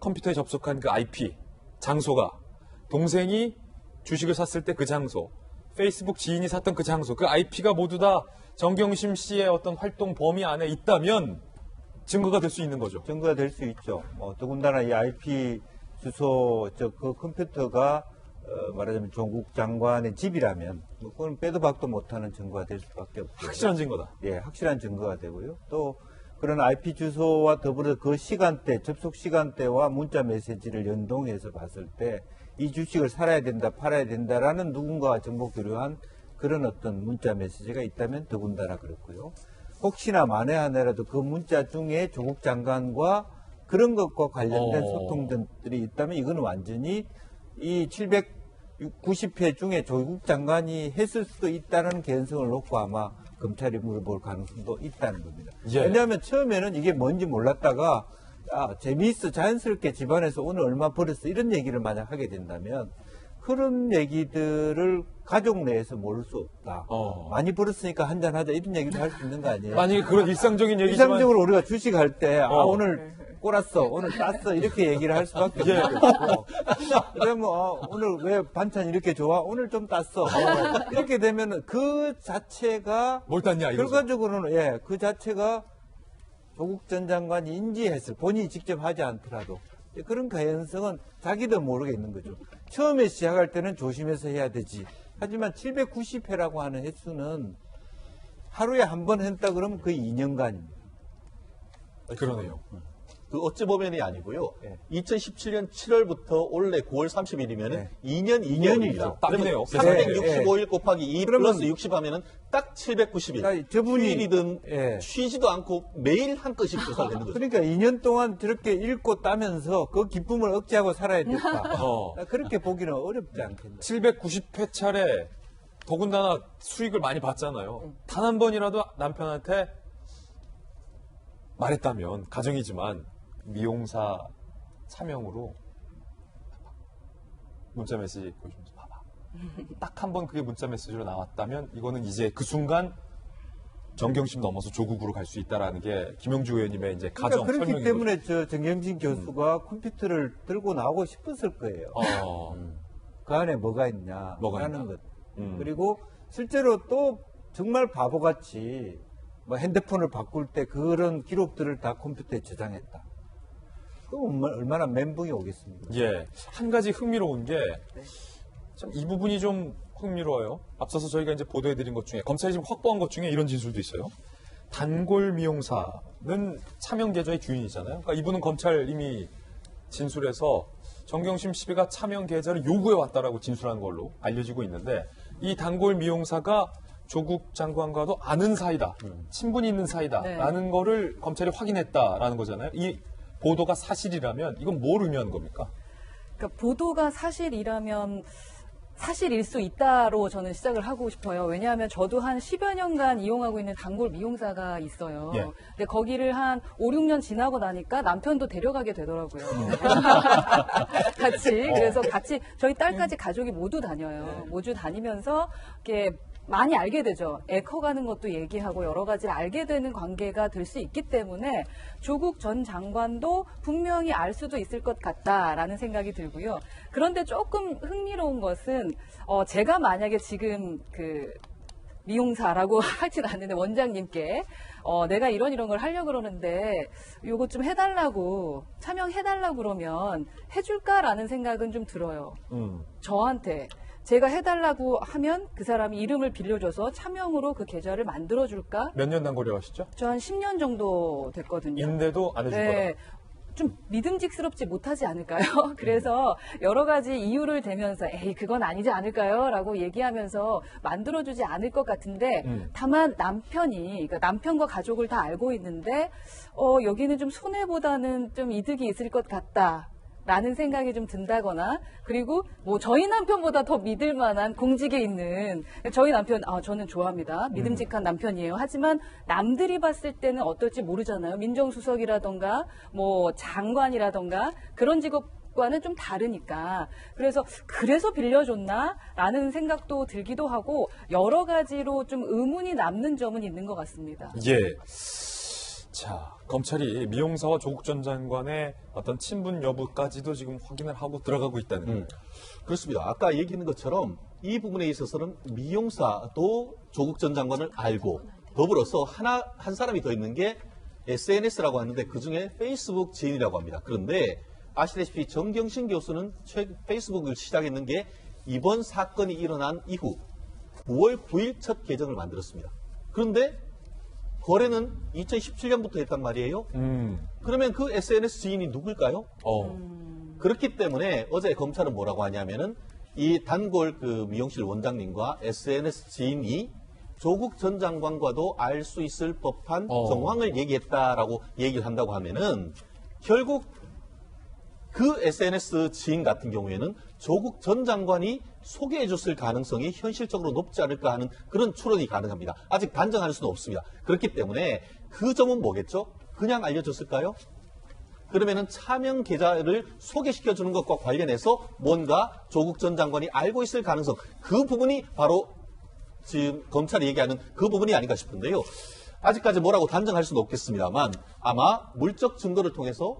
컴퓨터에 접속한 그 IP, 장소가, 동생이 주식을 샀을 때 그 장소, 페이스북 지인이 샀던 그 장소, 그 IP가 모두 다 정경심 씨의 어떤 활동 범위 안에 있다면 증거가 될 수 있는 거죠. 증거가 될 수 있죠. 더군다나 이 IP 주소, 그 컴퓨터가 말하자면 조국 장관의 집이라면 그건 빼도 박도 못하는 증거가 될 수밖에 없죠. 확실한 증거다. 예, 확실한 증거가 되고요. 또 그런 IP 주소와 더불어 그 시간대, 접속 시간대와 문자 메시지를 연동해서 봤을 때 이 주식을 살아야 된다, 팔아야 된다라는 누군가가 정보 교류한 그런 어떤 문자 메시지가 있다면 더군다나 그렇고요. 혹시나 만에 하나라도 그 문자 중에 조국 장관과 그런 것과 관련된 소통들이 있다면 이거는 완전히 이 790회 중에 조국 장관이 했을 수도 있다는 개연성을 놓고 아마 검찰이 물어볼 가능성도 있다는 겁니다. 예. 왜냐하면 처음에는 이게 뭔지 몰랐다가 재미있어 자연스럽게 집안에서 오늘 얼마 벌었어 이런 얘기를 만약 하게 된다면 그런 얘기들을 가족 내에서 모를 수 없다. 많이 벌었으니까 한잔 하자 이런 얘기도 할 수 있는 거 아니에요? 만약에 그런 일상적인 얘기지만 일상적으로 우리가 주식할 때 오늘 꼬랐어, 오늘 땄어 이렇게 얘기를 할 수밖에 없고 그러면 오늘 왜 반찬 이렇게 좋아? 오늘 좀 땄어. 이렇게 되면 그 자체가 뭘 땄냐 이거죠. 결과적으로는 그 자체가 조국 전 장관이 인지했을 본인이 직접 하지 않더라도 그런 가능성은 자기도 모르게 있는 거죠. 처음에 시작할 때는 조심해서 해야 되지. 하지만 790회라고 하는 횟수는 하루에 한 번 했다 그러면 거의 2년간입니다. 그러네요. 그 어찌 보면이 아니고요. 네. 2017년 7월부터 올해 9월 30일이면 네. 2년 2개월입니다. 딱이네요. 365일 곱하기 2 플러스 60 하면은 딱 790일. 그러니까 저분이 휴일이든 예. 쉬지도 않고 매일 한 건씩 조사를 되는 거죠. 그러니까 2년 동안 저렇게 읽고 따면서 그 기쁨을 억제하고 살아야 됐다. 그렇게 보기는 어렵지 않겠네요. 790회 차례 더군다나 수익을 많이 봤잖아요. 단 한 번이라도 남편한테 말했다면 가정이지만 미용사 차명으로 문자 메시지 보여주면서 봐봐. 딱 한 번 그게 문자 메시지로 나왔다면 이거는 이제 그 순간 정경심 넘어서 조국으로 갈 수 있다라는 게 김영주 의원님의 이제 가정 그러니까 그렇기 설명인 때문에 저 정경진 교수가 컴퓨터를 들고 나오고 싶었을 거예요. 거죠. 그 안에 뭐가 있냐 뭐가 하는 있나. 것. 그리고 실제로 또 정말 바보같이 뭐 핸드폰을 바꿀 때 그런 기록들을 다 컴퓨터에 저장했다. 그럼 얼마나 멘붕이 오겠습니까? 예. 한 가지 흥미로운 게, 참 이 부분이 좀 흥미로워요. 앞서서 저희가 이제 보도해드린 것 중에, 검찰이 지금 확보한 것 중에 이런 진술도 있어요. 단골 미용사는 차명 계좌의 주인이잖아요. 그러니까 이분은 검찰 이미 진술해서 정경심 씨가 차명 계좌를 요구해 왔다라고 진술한 걸로 알려지고 있는데, 이 단골 미용사가 조국 장관과도 아는 사이다, 친분이 있는 사이다라는 거를 검찰이 확인했다라는 거잖아요. 이 보도가 사실이라면 이건 뭘 의미하는 겁니까? 그러니까 보도가 사실이라면 사실일 수 있다로 저는 시작을 하고 싶어요. 왜냐하면 저도 한 10여 년간 이용하고 있는 단골 미용사가 있어요. 예. 근데 거기를 한 5, 6년 지나고 나니까 남편도 데려가게 되더라고요. 같이. 그래서 같이 저희 딸까지 가족이 모두 다녀요. 모두 다니면서 이렇게 많이 알게 되죠. 애 커가는 것도 얘기하고 여러 가지를 알게 되는 관계가 될 수 있기 때문에 조국 전 장관도 분명히 알 수도 있을 것 같다라는 생각이 들고요. 그런데 조금 흥미로운 것은 제가 만약에 지금 그 미용사라고 하진 않는데 원장님께 내가 이런 걸 하려고 그러는데 요거 좀 해달라고 차명해달라고 그러면 해줄까라는 생각은 좀 들어요. 저한테. 제가 해달라고 하면 그 사람이 이름을 빌려줘서 차명으로 그 계좌를 만들어줄까? 몇 년 단골이라고 하시죠? 저 한 10년 정도 됐거든요. 인데도 안 해줄 거다. 좀 믿음직스럽지 못하지 않을까요? 그래서 여러 가지 이유를 대면서 에이 그건 아니지 않을까요? 라고 얘기하면서 만들어주지 않을 것 같은데 다만 그러니까 남편과 가족을 다 알고 있는데 여기는 좀 손해보다는 좀 이득이 있을 것 같다. 라는 생각이 좀 든다거나 그리고 뭐 저희 남편보다 더 믿을 만한 공직에 있는 저희 남편 저는 좋아합니다. 믿음직한 남편이에요. 하지만 남들이 봤을 때는 어떨지 모르잖아요. 민정수석이라던가 뭐 장관이라던가 그런 직업과는 좀 다르니까 그래서 빌려줬나? 라는 생각도 들기도 하고 여러 가지로 좀 의문이 남는 점은 있는 것 같습니다. 예. 자, 검찰이 미용사와 조국 전 장관의 어떤 친분 여부까지도 지금 확인을 하고 들어가고 있다는 거예요. 그렇습니다. 아까 얘기했는 것처럼 이 부분에 있어서는 미용사도 조국 전 장관을 알고 더불어서 한 사람이 더 있는 게 SNS라고 하는데 그중에 페이스북 지인이라고 합니다. 그런데 아시다시피 정경심 교수는 페이스북을 시작했는 게 이번 사건이 일어난 이후 9월 9일 첫 계정을 만들었습니다. 그런데 거래는 2017년부터 했단 말이에요. 그러면 그 SNS 지인이 누굴까요? 그렇기 때문에 어제 검찰은 뭐라고 하냐면은 이 단골 그 미용실 원장님과 SNS 지인이 조국 전 장관과도 알 수 있을 법한 정황을 얘기했다라고 얘기를 한다고 하면은 결국 그 SNS 지인 같은 경우에는 조국 전 장관이 소개해줬을 가능성이 현실적으로 높지 않을까 하는 그런 추론이 가능합니다. 아직 단정할 수는 없습니다. 그렇기 때문에 그 점은 뭐겠죠? 그냥 알려줬을까요? 그러면은 차명 계좌를 소개시켜주는 것과 관련해서 뭔가 조국 전 장관이 알고 있을 가능성, 그 부분이 바로 지금 검찰이 얘기하는 그 부분이 아닌가 싶은데요. 아직까지 뭐라고 단정할 수는 없겠습니다만 아마 물적 증거를 통해서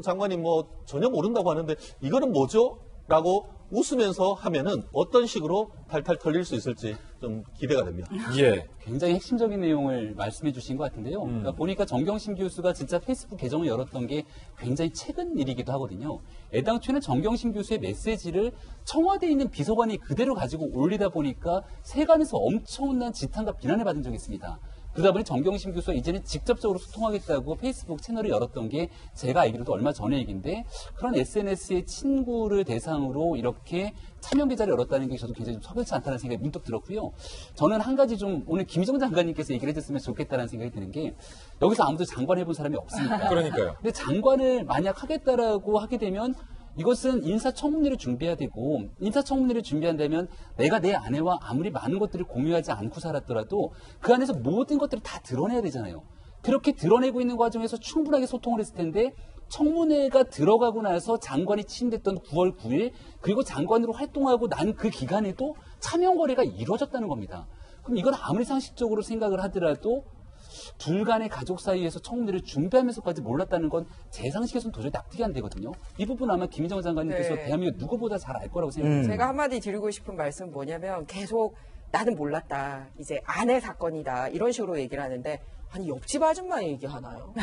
장관이 뭐 전혀 모른다고 하는데 이거는 뭐죠? 라고 웃으면서 하면은 어떤 식으로 탈탈 털릴 수 있을지 좀 기대가 됩니다. 예. 굉장히 핵심적인 내용을 말씀해 주신 것 같은데요. 그러니까 보니까 정경심 교수가 진짜 페이스북 계정을 열었던 게 굉장히 최근 일이기도 하거든요. 애당초에는 정경심 교수의 메시지를 청와대에 있는 비서관이 그대로 가지고 올리다 보니까 세간에서 엄청난 지탄과 비난을 받은 적이 있습니다. 그러다 보니 정경심 교수가 이제는 직접적으로 소통하겠다고 페이스북 채널을 열었던 게 제가 알기로도 얼마 전의 얘기인데 그런 SNS의 친구를 대상으로 이렇게 차명 계좌를 열었다는 게 저도 굉장히 좀 석연치 않다는 생각이 문득 들었고요. 저는 한 가지 좀 오늘 김희정 장관님께서 얘기를 해줬으면 좋겠다는 생각이 드는 게 여기서 아무도 장관 해본 사람이 없으니까. 그러니까요. 근데 장관을 만약 하겠다라고 하게 되면 이것은 인사청문회를 준비해야 되고 인사청문회를 준비한다면 내가 내 아내와 아무리 많은 것들을 공유하지 않고 살았더라도 그 안에서 모든 것들을 다 드러내야 되잖아요. 그렇게 드러내고 있는 과정에서 충분하게 소통을 했을 텐데 청문회가 들어가고 나서 장관이 취임됐던 9월 9일 그리고 장관으로 활동하고 난 그 기간에도 차명 거래가 이루어졌다는 겁니다. 그럼 이건 아무리 상식적으로 생각을 하더라도 불간의 가족 사이에서 청문회를 준비하면서까지 몰랐다는 건 제 상식에서는 도저히 납득이 안 되거든요. 이 부분 아마 김희정 장관님께서 네. 대한민국 누구보다 잘 알 거라고 생각합니다. 제가 한마디 드리고 싶은 말씀은 뭐냐면 계속 나는 몰랐다. 이제 아내 사건이다. 이런 식으로 얘기를 하는데 아니 옆집 아줌마 얘기하나요?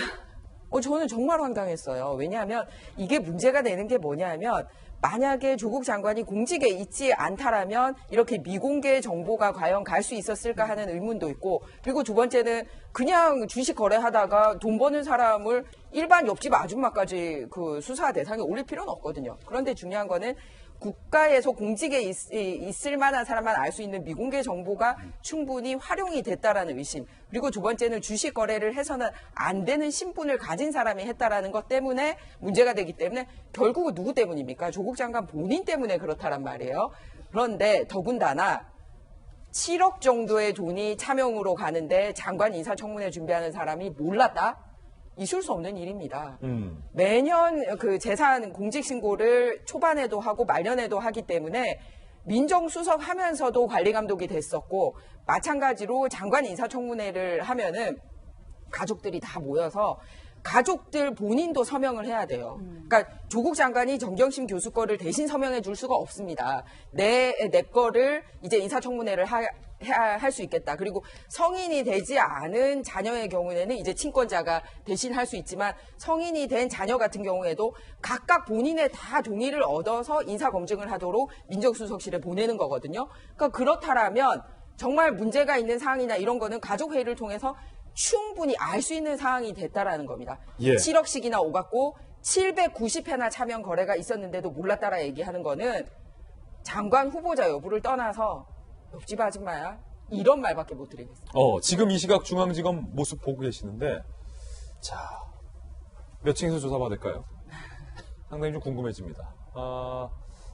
저는 정말 황당했어요. 왜냐하면 이게 문제가 되는 게 뭐냐면 만약에 조국 장관이 공직에 있지 않다라면 이렇게 미공개 정보가 과연 갈 수 있었을까 하는 의문도 있고 그리고 두 번째는 그냥 주식 거래하다가 돈 버는 사람을 일반 옆집 아줌마까지 그 수사 대상에 올릴 필요는 없거든요. 그런데 중요한 거는 국가에서 공직에 있을 만한 사람만 알 수 있는 미공개 정보가 충분히 활용이 됐다라는 의심. 그리고 두 번째는 주식 거래를 해서는 안 되는 신분을 가진 사람이 했다라는 것 때문에 문제가 되기 때문에 결국은 누구 때문입니까? 조국 장관 본인 때문에 그렇다란 말이에요. 그런데 더군다나 7억 정도의 돈이 차명으로 가는데 장관 인사청문회 준비하는 사람이 몰랐다? 있을 수 없는 일입니다. 매년 그 재산 공직 신고를 초반에도 하고 말년에도 하기 때문에 민정수석 하면서도 관리 감독이 됐었고 마찬가지로 장관 인사청문회를 하면은 가족들이 다 모여서 가족들 본인도 서명을 해야 돼요. 그러니까 조국 장관이 정경심 교수 거를 대신 서명해 줄 수가 없습니다. 내 거를 이제 인사청문회를 할 수 있겠다. 그리고 성인이 되지 않은 자녀의 경우에는 이제 친권자가 대신 할 수 있지만 성인이 된 자녀 같은 경우에도 각각 본인의 다 동의를 얻어서 인사검증을 하도록 민정수석실에 보내는 거거든요. 그러니까 그렇다라면 정말 문제가 있는 사항이나 이런 거는 가족회의를 통해서 충분히 알 수 있는 상황이 됐다라는 겁니다. 예. 7억씩이나 오갔고 790회나 차명 거래가 있었는데도 몰랐다라 얘기하는 거는 장관 후보자 여부를 떠나서 옆집 아줌마야 이런 말밖에 못 드리겠습니다. 지금 이 시각 중앙지검 모습 보고 계시는데 자, 몇 층에서 조사받을까요? 상당히 좀 궁금해집니다.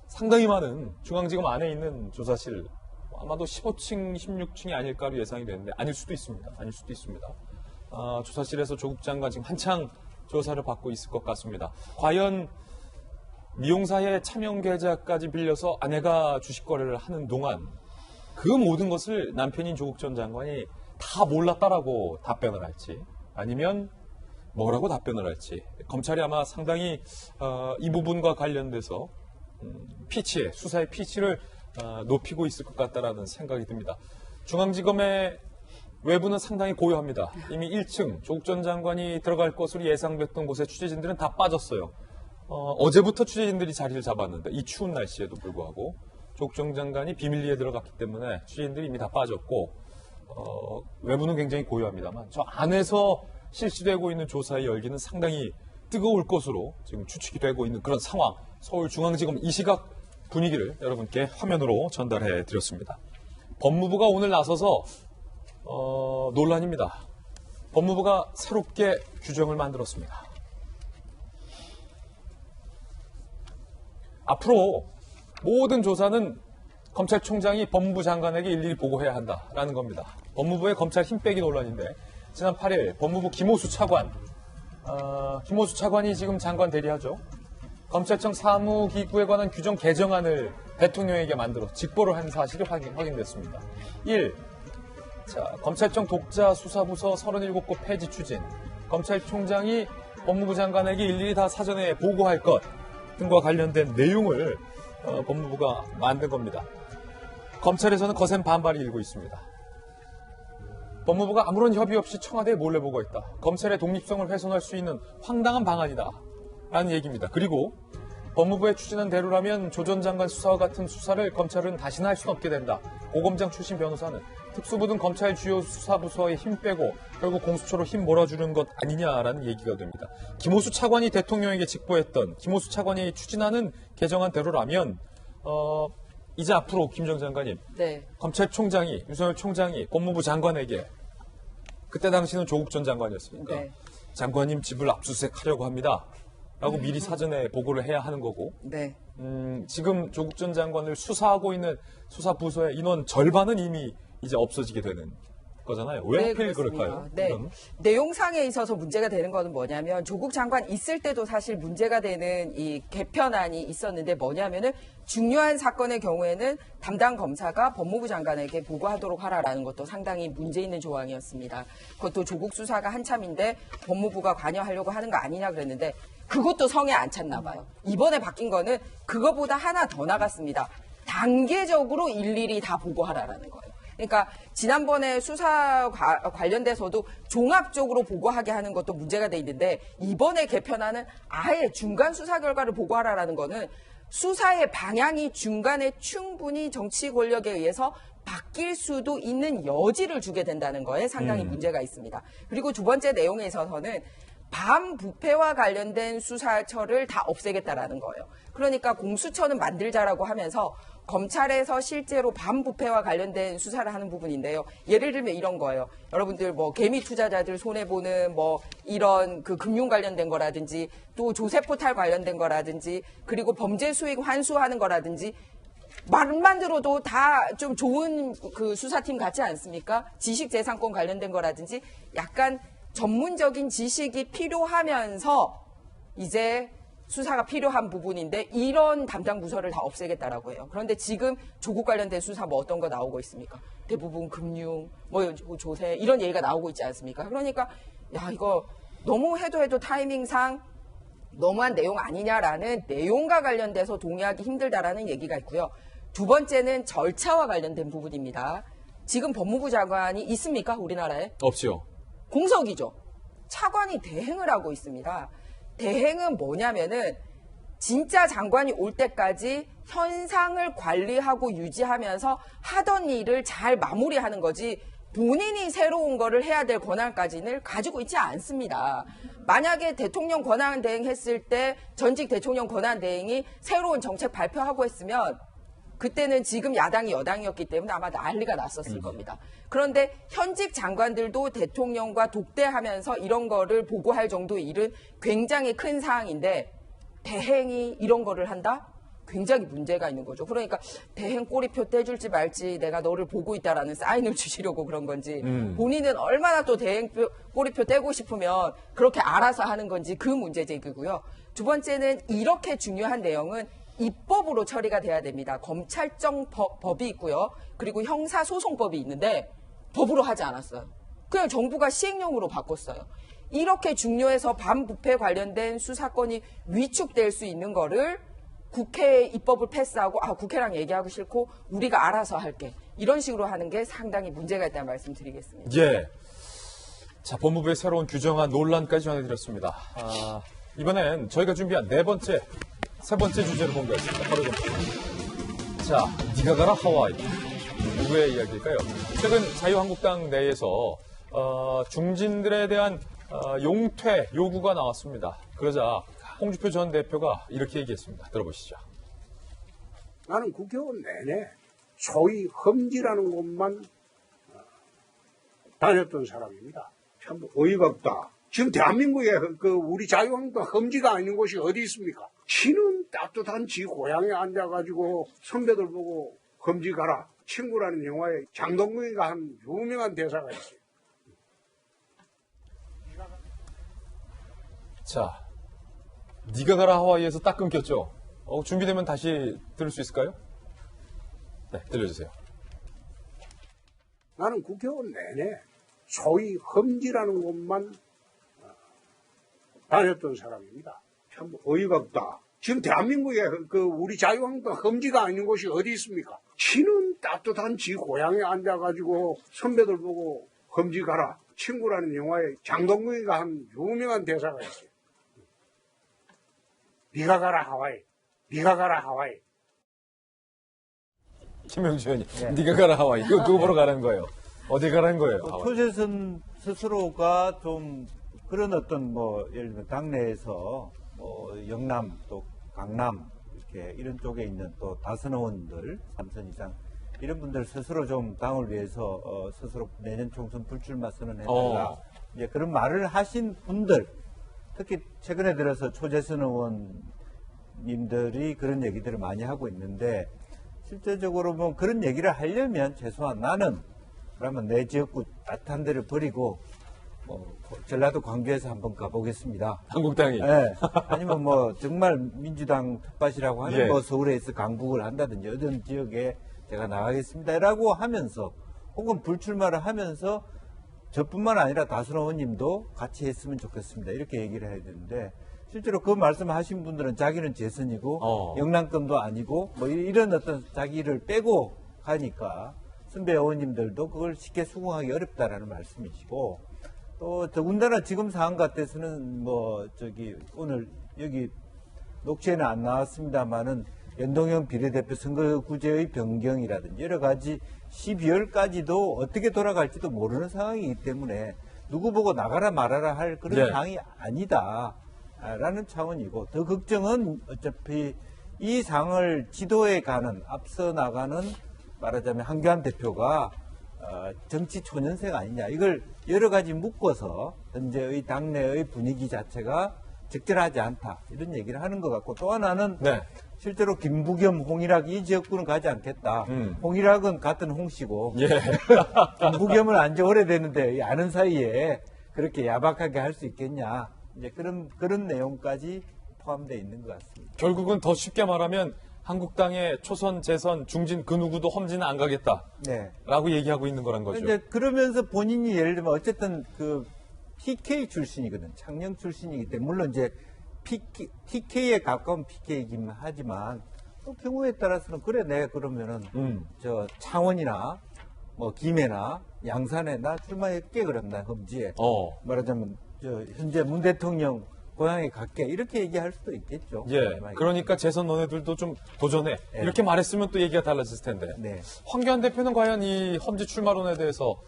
상당히 많은 중앙지검 안에 있는 조사실 아마도 15층, 16층이 아닐까로 예상이 되는데 아닐 수도 있습니다. 조사실에서 조국 장관 지금 한창 조사를 받고 있을 것 같습니다. 과연 미용사의 차명 계좌까지 빌려서 아내가 주식 거래를 하는 동안 그 모든 것을 남편인 조국 전 장관이 다 몰랐다라고 답변을 할지 아니면 뭐라고 답변을 할지 검찰이 아마 상당히 이 부분과 관련돼서 수사의 피치를 높이고 있을 것 같다라는 생각이 듭니다. 중앙지검의 외부는 상당히 고요합니다. 이미 1층 조국 전 장관이 들어갈 것으로 예상됐던 곳에 취재진들은 다 빠졌어요. 어제부터 취재진들이 자리를 잡았는데 이 추운 날씨에도 불구하고 조국 전 장관이 비밀리에 들어갔기 때문에 취재진들이 이미 다 빠졌고 외부는 굉장히 고요합니다만 저 안에서 실시되고 있는 조사의 열기는 상당히 뜨거울 것으로 지금 추측이 되고 있는 그런 상황. 서울중앙지검 이 시각 분위기를 여러분께 화면으로 전달해 드렸습니다. 법무부가 오늘 나서서 논란입니다. 법무부가 새롭게 규정을 만들었습니다. 앞으로 모든 조사는 검찰총장이 법무부 장관에게 일일이 보고해야 한다라는 겁니다. 법무부의 검찰 힘빼기 논란인데 지난 8일 법무부 김호수 차관이 지금 장관 대리하죠. 검찰청 사무기구에 관한 규정 개정안을 대통령에게 만들어 직보를 한 사실이 확인됐습니다. 1. 검찰청 독자수사부서 37곳 폐지 추진. 검찰총장이 법무부 장관에게 일일이 다 사전에 보고할 것 등과 관련된 내용을 법무부가 만든 겁니다. 검찰에서는 거센 반발이 일고 있습니다. 법무부가 아무런 협의 없이 청와대에 몰래 보고했다. 검찰의 독립성을 훼손할 수 있는 황당한 방안이다. 라는 얘기입니다. 그리고 법무부의 추진한 대로라면 조 전 장관 수사와 같은 수사를 검찰은 다시는 할 수는 없게 된다. 고검장 출신 변호사는 특수부 등 검찰 주요 수사부서에 힘 빼고 결국 공수처로 힘 몰아주는 것 아니냐라는 얘기가 됩니다. 김호수 차관이 대통령에게 직보했던 김호수 차관이 추진하는 개정안 대로라면 이제 앞으로 김정 장관님 네. 검찰총장이 윤석열 총장이 법무부 장관에게 그때 당시는 조국 전 장관이었으니까 네. 장관님 집을 압수수색하려고 합니다. 라고 미리 사전에 보고를 해야 하는 거고 네. 지금 조국 전 장관을 수사하고 있는 수사부서의 인원 절반은 이미 이제 없어지게 되는 거잖아요. 왜 하필 그렇습니다. 그럴까요? 네. 이건? 내용상에 있어서 문제가 되는 거는 뭐냐면 조국 장관 있을 때도 사실 문제가 되는 이 개편안이 있었는데 뭐냐면은 중요한 사건의 경우에는 담당 검사가 법무부 장관에게 보고하도록 하라라는 것도 상당히 문제 있는 조항이었습니다. 그것도 조국 수사가 한참인데 법무부가 관여하려고 하는 거 아니냐 그랬는데 그것도 성에 안 찼나 봐요. 이번에 바뀐 거는 그거보다 하나 더 나갔습니다. 단계적으로 일일이 다 보고하라라는 거예요. 그러니까 지난번에 수사 관련돼서도 종합적으로 보고하게 하는 것도 문제가 돼 있는데 이번에 개편안은 아예 중간 수사 결과를 보고하라라는 거는 수사의 방향이 중간에 충분히 정치 권력에 의해서 바뀔 수도 있는 여지를 주게 된다는 거에 상당히 문제가 있습니다. 그리고 두 번째 내용에 있어서는 반부패와 관련된 수사처를 다 없애겠다라는 거예요. 그러니까 공수처는 만들자라고 하면서 검찰에서 실제로 반부패와 관련된 수사를 하는 부분인데요. 예를 들면 이런 거예요. 여러분들 뭐 개미 투자자들 손해보는 뭐 이런 그 금융 관련된 거라든지 또 조세포탈 관련된 거라든지 그리고 범죄 수익 환수하는 거라든지 말만 들어도 다 좀 좋은 그 수사팀 같지 않습니까? 지식재산권 관련된 거라든지 약간 전문적인 지식이 필요하면서 이제 수사가 필요한 부분인데 이런 담당 부서를 다 없애겠다라고 해요. 그런데 지금 조국 관련된 수사 뭐 어떤 거 나오고 있습니까? 대부분 금융, 뭐 조세 이런 얘기가 나오고 있지 않습니까? 그러니까 야 이거 너무 해도 타이밍상 너무한 내용 아니냐라는 내용과 관련돼서 동의하기 힘들다라는 얘기가 있고요. 두 번째는 절차와 관련된 부분입니다. 지금 법무부 장관이 있습니까? 우리나라에? 없죠. 공석이죠. 차관이 대행을 하고 있습니다. 대행은 뭐냐면은 진짜 장관이 올 때까지 현상을 관리하고 유지하면서 하던 일을 잘 마무리하는 거지 본인이 새로운 거를 해야 될 권한까지는 가지고 있지 않습니다. 만약에 대통령 권한대행 했을 때 전직 대통령 권한대행이 새로운 정책 발표하고 했으면 그때는 지금 야당이 여당이었기 때문에 아마 난리가 났었을 겁니다. 그런데 현직 장관들도 대통령과 독대하면서 이런 거를 보고할 정도의 일은 굉장히 큰 사항인데 대행이 이런 거를 한다? 굉장히 문제가 있는 거죠. 그러니까 대행 꼬리표 떼줄지 말지 내가 너를 보고 있다라는 사인을 주시려고 그런 건지 본인은 얼마나 또 대행 꼬리표 떼고 싶으면 그렇게 알아서 하는 건지 그 문제 제기고요. 두 번째는 이렇게 중요한 내용은 입법으로 처리가 돼야 됩니다. 검찰청 법이 있고요. 그리고 형사소송법이 있는데 법으로 하지 않았어요. 그냥 정부가 시행령으로 바꿨어요. 이렇게 중요해서 반부패 관련된 수사권이 위축될 수 있는 거를 국회에 입법을 패스하고 국회랑 얘기하고 싫고 우리가 알아서 할게. 이런 식으로 하는 게 상당히 문제가 있다는 말씀 드리겠습니다. 예. 자, 법무부의 새로운 규정안 논란까지 전해드렸습니다. 이번엔 저희가 준비한 세 번째 주제를 공개했습니다. 바로 좀. 자, 니가 가라 하와이. 누구의 이야기일까요? 최근 자유한국당 내에서 중진들에 대한 용퇴 요구가 나왔습니다. 그러자 홍준표 전 대표가 이렇게 얘기했습니다. 들어보시죠. 나는 국회의원 내내 소위 험지라는 곳만 다녔던 사람입니다. 참 어이가 없다. 지금 대한민국에 우리 자유한국당 험지가 아닌 곳이 어디 있습니까? 지는 따뜻한 지 고향에 앉아가지고 선배들 보고 험지 가라. 친구라는 영화에 장동건이가 한 유명한 대사가 있어요. 자, 니가 가라 하와이에서 딱 끊겼죠? 준비되면 다시 들을 수 있을까요? 네, 들려주세요. 나는 국회의원 내내 소위 험지라는 곳만 다녔던 사람입니다. 참 어이가 없다. 지금 대한민국에 우리 자유한국당 험지가 아닌 곳이 어디 있습니까? 지는 따뜻한 지 고향에 앉아가지고 선배들 보고 험지 가라. 친구라는 영화에 장동건이가 한 유명한 대사가 있어요. 니가 가라 하와이. 니가 가라 하와이. 김명주 의원님, 니가 가라 하와이. 이거 누구 보러 가라는 거예요? 어디 가라는 거예요? 표재선 스스로가 좀 그런 어떤 예를 들면 당내에서 영남 또 강남 이렇게 이런 쪽에 있는 또 다선 의원들 3선 이상 이런 분들 스스로 좀 당을 위해서 스스로 내년 총선 불출마 선언해달라 이제 그런 말을 하신 분들 특히 최근에 들어서 초재선 의원님들이 그런 얘기들을 많이 하고 있는데 실제적으로 그런 얘기를 하려면 최소한 나는 그러면 내 지역구 따뜻한 데를 버리고 전라도 광주에서 한번 가보겠습니다. 한국당이. 네. 아니면 뭐 정말 민주당 텃밭이라고 하는 예. 뭐 서울에서 강북을 한다든지 어떤 지역에 제가 나가겠습니다라고 하면서 혹은 불출마를 하면서 저뿐만 아니라 다순 의원님도 같이 했으면 좋겠습니다. 이렇게 얘기를 해야 되는데 실제로 그 말씀하신 분들은 자기는 재선이고 영남권도 아니고 뭐 이런 어떤 자기를 빼고 가니까 선배 의원님들도 그걸 쉽게 수긍하기 어렵다라는 말씀이시고 또 더군다나 지금 상황 같아서는 뭐 오늘 여기 녹취에는 안 나왔습니다만은 연동형 비례대표 선거구제의 변경이라든지 여러 가지 12월까지도 어떻게 돌아갈지도 모르는 상황이기 때문에 누구 보고 나가라 말아라 할 그런 상황이 아니다라는 차원이고 더 걱정은 어차피 이 상을 지도에 가는 앞서 나가는 말하자면 한교안 대표가 정치 초년생 아니냐 이걸 여러 가지 묶어서 현재의 당내의 분위기 자체가 적절하지 않다 이런 얘기를 하는 것 같고 또 하나는 실제로 김부겸, 홍일학 이 지역구는 가지 않겠다. 홍일학은 같은 홍씨고 김부겸은 안지 오래됐는데 아는 사이에 그렇게 야박하게 할 수 있겠냐 이제 그런 내용까지 포함되어 있는 것 같습니다. 결국은 더 쉽게 말하면 한국당의 초선, 재선, 중진 그 누구도 험지는 안 가겠다. 라고 얘기하고 있는 거란 거죠. 이제 그러면서 본인이 예를 들면 어쨌든 그 PK 출신이거든. 창녕 출신이기 때문에 물론 이제 TK에 가까운 PK이긴 하지만 또 경우에 따라서는 그래 내가 그러면은 저 창원이나 뭐 김해나 양산에 나 출마할게 그럼 나 험지에 말하자면 저 현재 문 대통령 고향에 갈게 이렇게 얘기할 수도 있겠죠. 그러니까 재선 너네들도 좀 도전해. 이렇게 말했으면 또 얘기가 달라졌을 텐데. 황교안 대표는 과연 이 험지 출마론에 대해서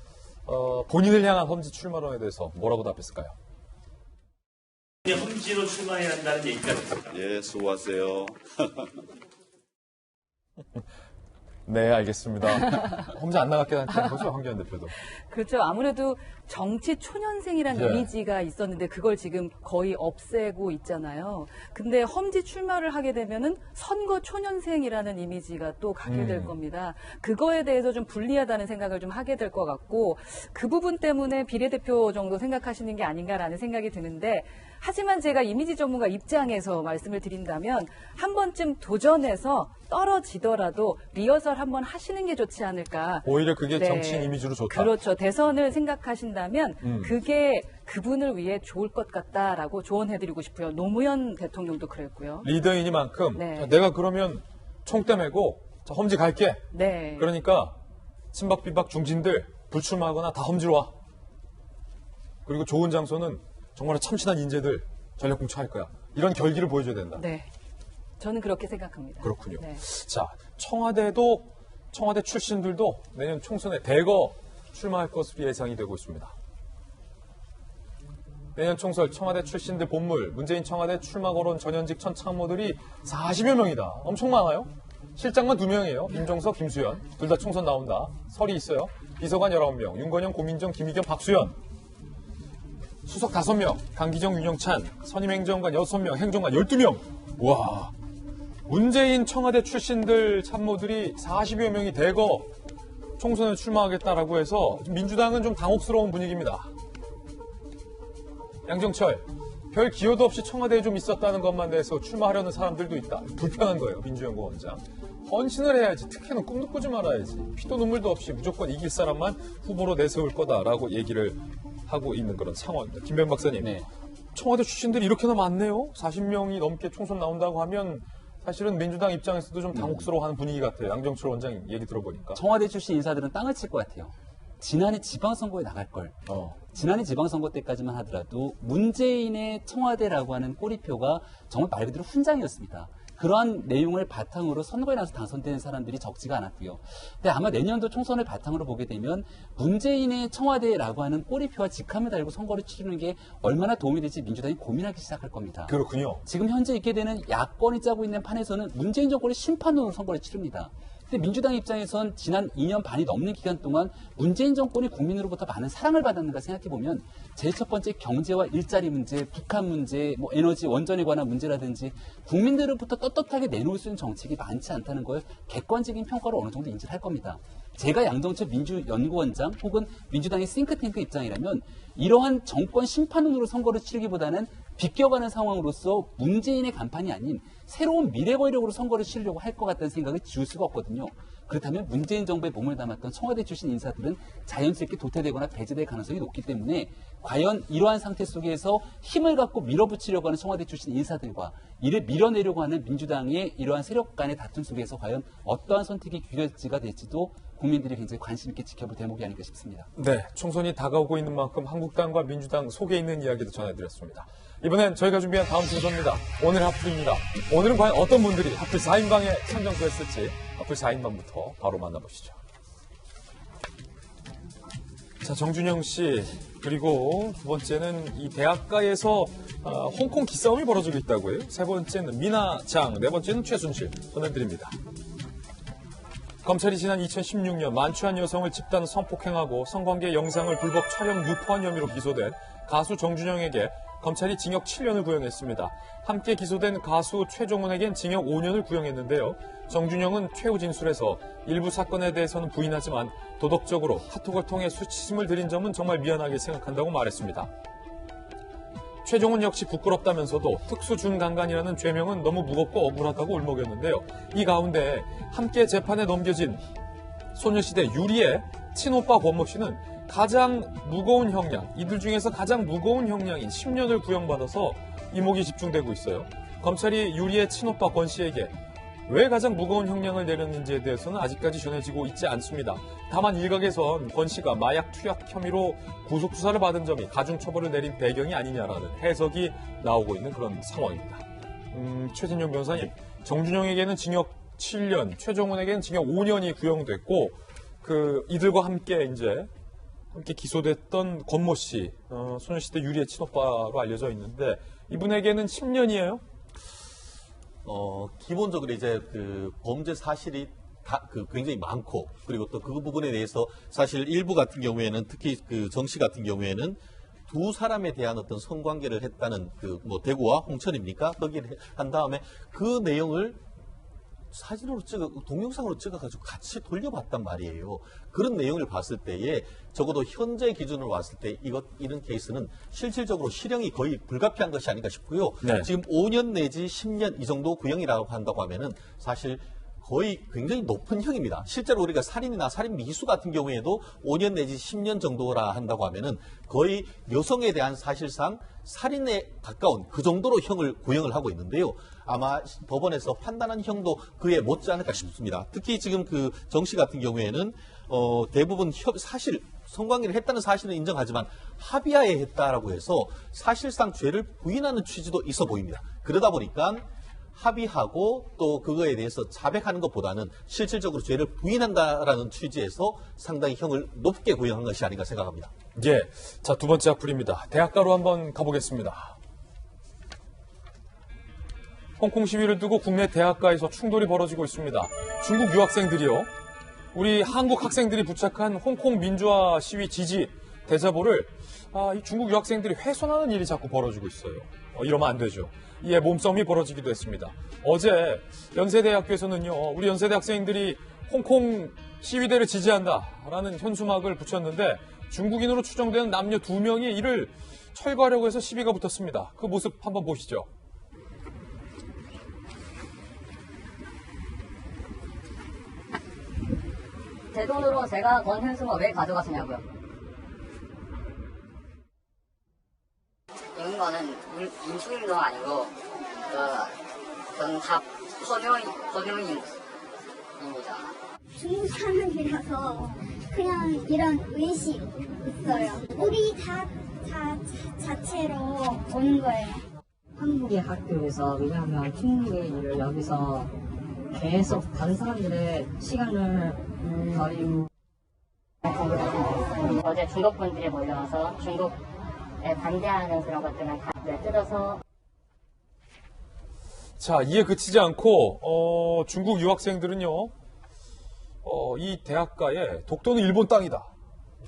본인을 향한 험지 출마론에 대해서 뭐라고 답했을까요? 험지로 출마해야 한다는 얘기가 있습니다. 예, 수고하세요. 네, 알겠습니다. 험지 안 나갔게 된 거죠, 황교안 대표도. 그렇죠. 아무래도 정치 초년생이라는 이미지가 있었는데 그걸 지금 거의 없애고 있잖아요. 근데 험지 출마를 하게 되면은 선거 초년생이라는 이미지가 또 가게 될 겁니다. 그거에 대해서 좀 불리하다는 생각을 좀 하게 될 것 같고 그 부분 때문에 비례대표 정도 생각하시는 게 아닌가라는 생각이 드는데 하지만 제가 이미지 전문가 입장에서 말씀을 드린다면 한 번쯤 도전해서 떨어지더라도 리허설 한번 하시는 게 좋지 않을까. 오히려 그게 정치인 이미지로 좋다. 그렇죠. 대선을 생각하신다면 그게 그분을 위해 좋을 것 같다라고 조언해드리고 싶어요. 노무현 대통령도 그랬고요. 리더이니만큼 내가 그러면 총대 메고 험지 갈게. 그러니까 친박 비박 중진들 불출마하거나 다 험지로 와. 그리고 좋은 장소는 정말 참신한 인재들 전력 공천할 거야. 이런 결기를 보여줘야 된다. 저는 그렇게 생각합니다. 그렇군요. 자, 청와대 출신들도 내년 총선에 대거 출마할 것으로 예상이 되고 있습니다. 내년 총선 청와대 출신들 본물, 문재인 청와대 출마 거론 전현직 천 참모들이 40여 명이다. 엄청 많아요. 실장만 2명이에요. 임종석, 김수현. 둘 다 총선 나온다. 설이 있어요. 비서관 19명, 윤건영, 고민정, 김희겸, 박수현. 수석 5명, 강기정, 윤영찬, 선임행정관 6명, 행정관 12명. 와, 문재인 청와대 출신들 참모들이 40여 명이 대거 총선에 출마하겠다라고 해서 민주당은 좀 당혹스러운 분위기입니다. 양정철, 별 기여도 없이 청와대에 좀 있었다는 것만 내서 출마하려는 사람들도 있다. 불편한 거예요, 민주연구원장. 헌신을 해야지, 특혜는 꿈도 꾸지 말아야지. 피도 눈물도 없이 무조건 이길 사람만 후보로 내세울 거다라고 얘기를 하고 있는 그런 상황입니다. 김병 박사님, 청와대 출신들이 이렇게나 많네요. 40명이 넘게 총선 나온다고 하면 사실은 민주당 입장에서도 좀 당혹스러워하는 분위기 같아요. 양정철 원장 얘기 들어보니까. 청와대 출신 인사들은 땅을 칠 것 같아요. 지난해 지방선거에 나갈 걸. 지난해 지방선거 때까지만 하더라도 문재인의 청와대라고 하는 꼬리표가 정말 말 그대로 훈장이었습니다. 그러한 내용을 바탕으로 선거에 나서 당선되는 사람들이 적지가 않았고요. 근데 아마 내년도 총선을 바탕으로 보게 되면 문재인의 청와대라고 하는 꼬리표와 직함을 달고 선거를 치르는 게 얼마나 도움이 될지 민주당이 고민하기 시작할 겁니다. 그렇군요. 지금 현재 있게 되는 야권이 짜고 있는 판에서는 문재인 정권이 심판으로 선거를 치릅니다. 근데 민주당 입장에선 지난 2년 반이 넘는 기간 동안 문재인 정권이 국민으로부터 많은 사랑을 받았는가 생각해보면 제일 첫 번째 경제와 일자리 문제, 북한 문제, 뭐 에너지 원전에 관한 문제라든지 국민들로부터 떳떳하게 내놓을 수 있는 정책이 많지 않다는 걸 객관적인 평가로 어느 정도 인지를 할 겁니다. 제가 양정철 민주연구원장 혹은 민주당의 싱크탱크 입장이라면 이러한 정권 심판론으로 선거를 치르기보다는 비껴가는 상황으로서 문재인의 간판이 아닌 새로운 미래 권력으로 선거를 치르려고 할 것 같다는 생각을 지울 수가 없거든요. 그렇다면 문재인 정부에 몸을 담았던 청와대 출신 인사들은 자연스럽게 도태되거나 배제될 가능성이 높기 때문에 과연 이러한 상태 속에서 힘을 갖고 밀어붙이려고 하는 청와대 출신 인사들과 이를 밀어내려고 하는 민주당의 이러한 세력 간의 다툼 속에서 과연 어떠한 선택이 귀결지가 될지도 국민들이 굉장히 관심 있게 지켜볼 대목이 아닐까 싶습니다. 네, 총선이 다가오고 있는 만큼 한국당과 민주당 속에 있는 이야기도 전해드렸습니다. 이번엔 저희가 준비한 다음 순서입니다. 오늘 핫플입니다. 오늘은 과연 어떤 분들이 핫플 4인방에 선정됐을지 핫플 4인방부터 바로 만나보시죠. 자, 정준영 씨, 그리고 두 번째는 이 대학가에서 홍콩 기싸움이 벌어지고 있다고요. 세 번째는 미나 장, 네 번째는 최순실 전해드립니다. 검찰이 지난 2016년 만취한 여성을 집단 성폭행하고 성관계 영상을 불법 촬영 유포한 혐의로 기소된 가수 정준영에게 검찰이 징역 7년을 구형했습니다. 함께 기소된 가수 최종훈에겐 징역 5년을 구형했는데요. 정준영은 최후 진술에서 일부 사건에 대해서는 부인하지만 도덕적으로 카톡을 통해 수치심을 드린 점은 정말 미안하게 생각한다고 말했습니다. 최종훈 역시 부끄럽다면서도 특수준강간이라는 죄명은 너무 무겁고 억울하다고 울먹였는데요. 이 가운데 함께 재판에 넘겨진 소녀시대 유리의 친오빠 권모 씨는 가장 무거운 형량, 이들 중에서 가장 무거운 형량인 10년을 구형받아서 이목이 집중되고 있어요. 검찰이 유리의 친오빠 권 씨에게 왜 가장 무거운 형량을 내렸는지에 대해서는 아직까지 전해지고 있지 않습니다. 다만 일각에선 권 씨가 마약 투약 혐의로 구속수사를 받은 점이 가중처벌을 내린 배경이 아니냐라는 해석이 나오고 있는 그런 상황입니다. 최진용 변호사님, 정준영에게는 징역 7년, 최종훈에게는 징역 5년이 구형됐고 이들과 함께 기소됐던 권모 씨, 소녀시대 유리의 친오빠로 알려져 있는데 이분에게는 10년이에요? 기본적으로 이제 범죄 사실이 굉장히 많고, 그리고 또 그 부분에 대해서 사실 일부 같은 경우에는 특히 정 씨 같은 경우에는 두 사람에 대한 어떤 성관계를 했다는 대구와 홍천입니까? 거기를 한 다음에 그 내용을 사진으로 동영상으로 찍어가지고 같이 돌려봤단 말이에요. 그런 내용을 봤을 때에 적어도 현재 기준으로 봤을 때 이런 케이스는 실질적으로 실형이 거의 불가피한 것이 아닌가 싶고요. 네. 지금 5년 내지 10년 이 정도 구형이라고 한다고 하면은 사실 거의 굉장히 높은 형입니다. 실제로 우리가 살인이나 살인 미수 같은 경우에도 5년 내지 10년 정도라 한다고 하면은 거의 여성에 대한 사실상 살인에 가까운 그 정도로 구형을 하고 있는데요. 아마 법원에서 판단한 형도 그에 못지 않을까 싶습니다. 특히 지금 정 씨 같은 경우에는 대부분 사실 성관계를 했다는 사실은 인정하지만 합의하에 했다라고 해서 사실상 죄를 부인하는 취지도 있어 보입니다. 그러다 보니까 합의하고 또 그거에 대해서 자백하는 것보다는 실질적으로 죄를 부인한다라는 취지에서 상당히 형을 높게 구형한 것이 아닌가 생각합니다. 예. 자, 두 번째 악플입니다. 대학가로 한번 가보겠습니다. 홍콩 시위를 두고 국내 대학가에서 충돌이 벌어지고 있습니다. 중국 유학생들이요. 우리 한국 학생들이 부착한 홍콩 민주화 시위 지지 대자보를 이 중국 유학생들이 훼손하는 일이 자꾸 벌어지고 있어요. 이러면 안 되죠. 이에 몸싸움이 벌어지기도 했습니다. 어제 연세대학교에서는요, 우리 연세대 학생들이 홍콩 시위대를 지지한다라는 현수막을 붙였는데 중국인으로 추정되는 남녀 2명이 이를 철거하려고 해서 시비가 붙었습니다. 그 모습 한번 보시죠. 제 돈으로 제가 건 현수막 왜 가져가시냐고요? 이런 거는 민주운동 아니고 전탑 소녀입니다. 중국 사람이라서 그냥 이런 의식 있어요. 우리 다 자체로 오는 거예요. 한국의 학교에서 왜냐하면 중국의 일을 여기서 계속 다른 사람들의 시간을 버리고 어제 중국 분들이 몰려와서 중국에 반대하는 그런 것들은 다 뜯어서 자, 이에 그치지 않고 중국 유학생들은요, 이 대학가에 독도는 일본 땅이다,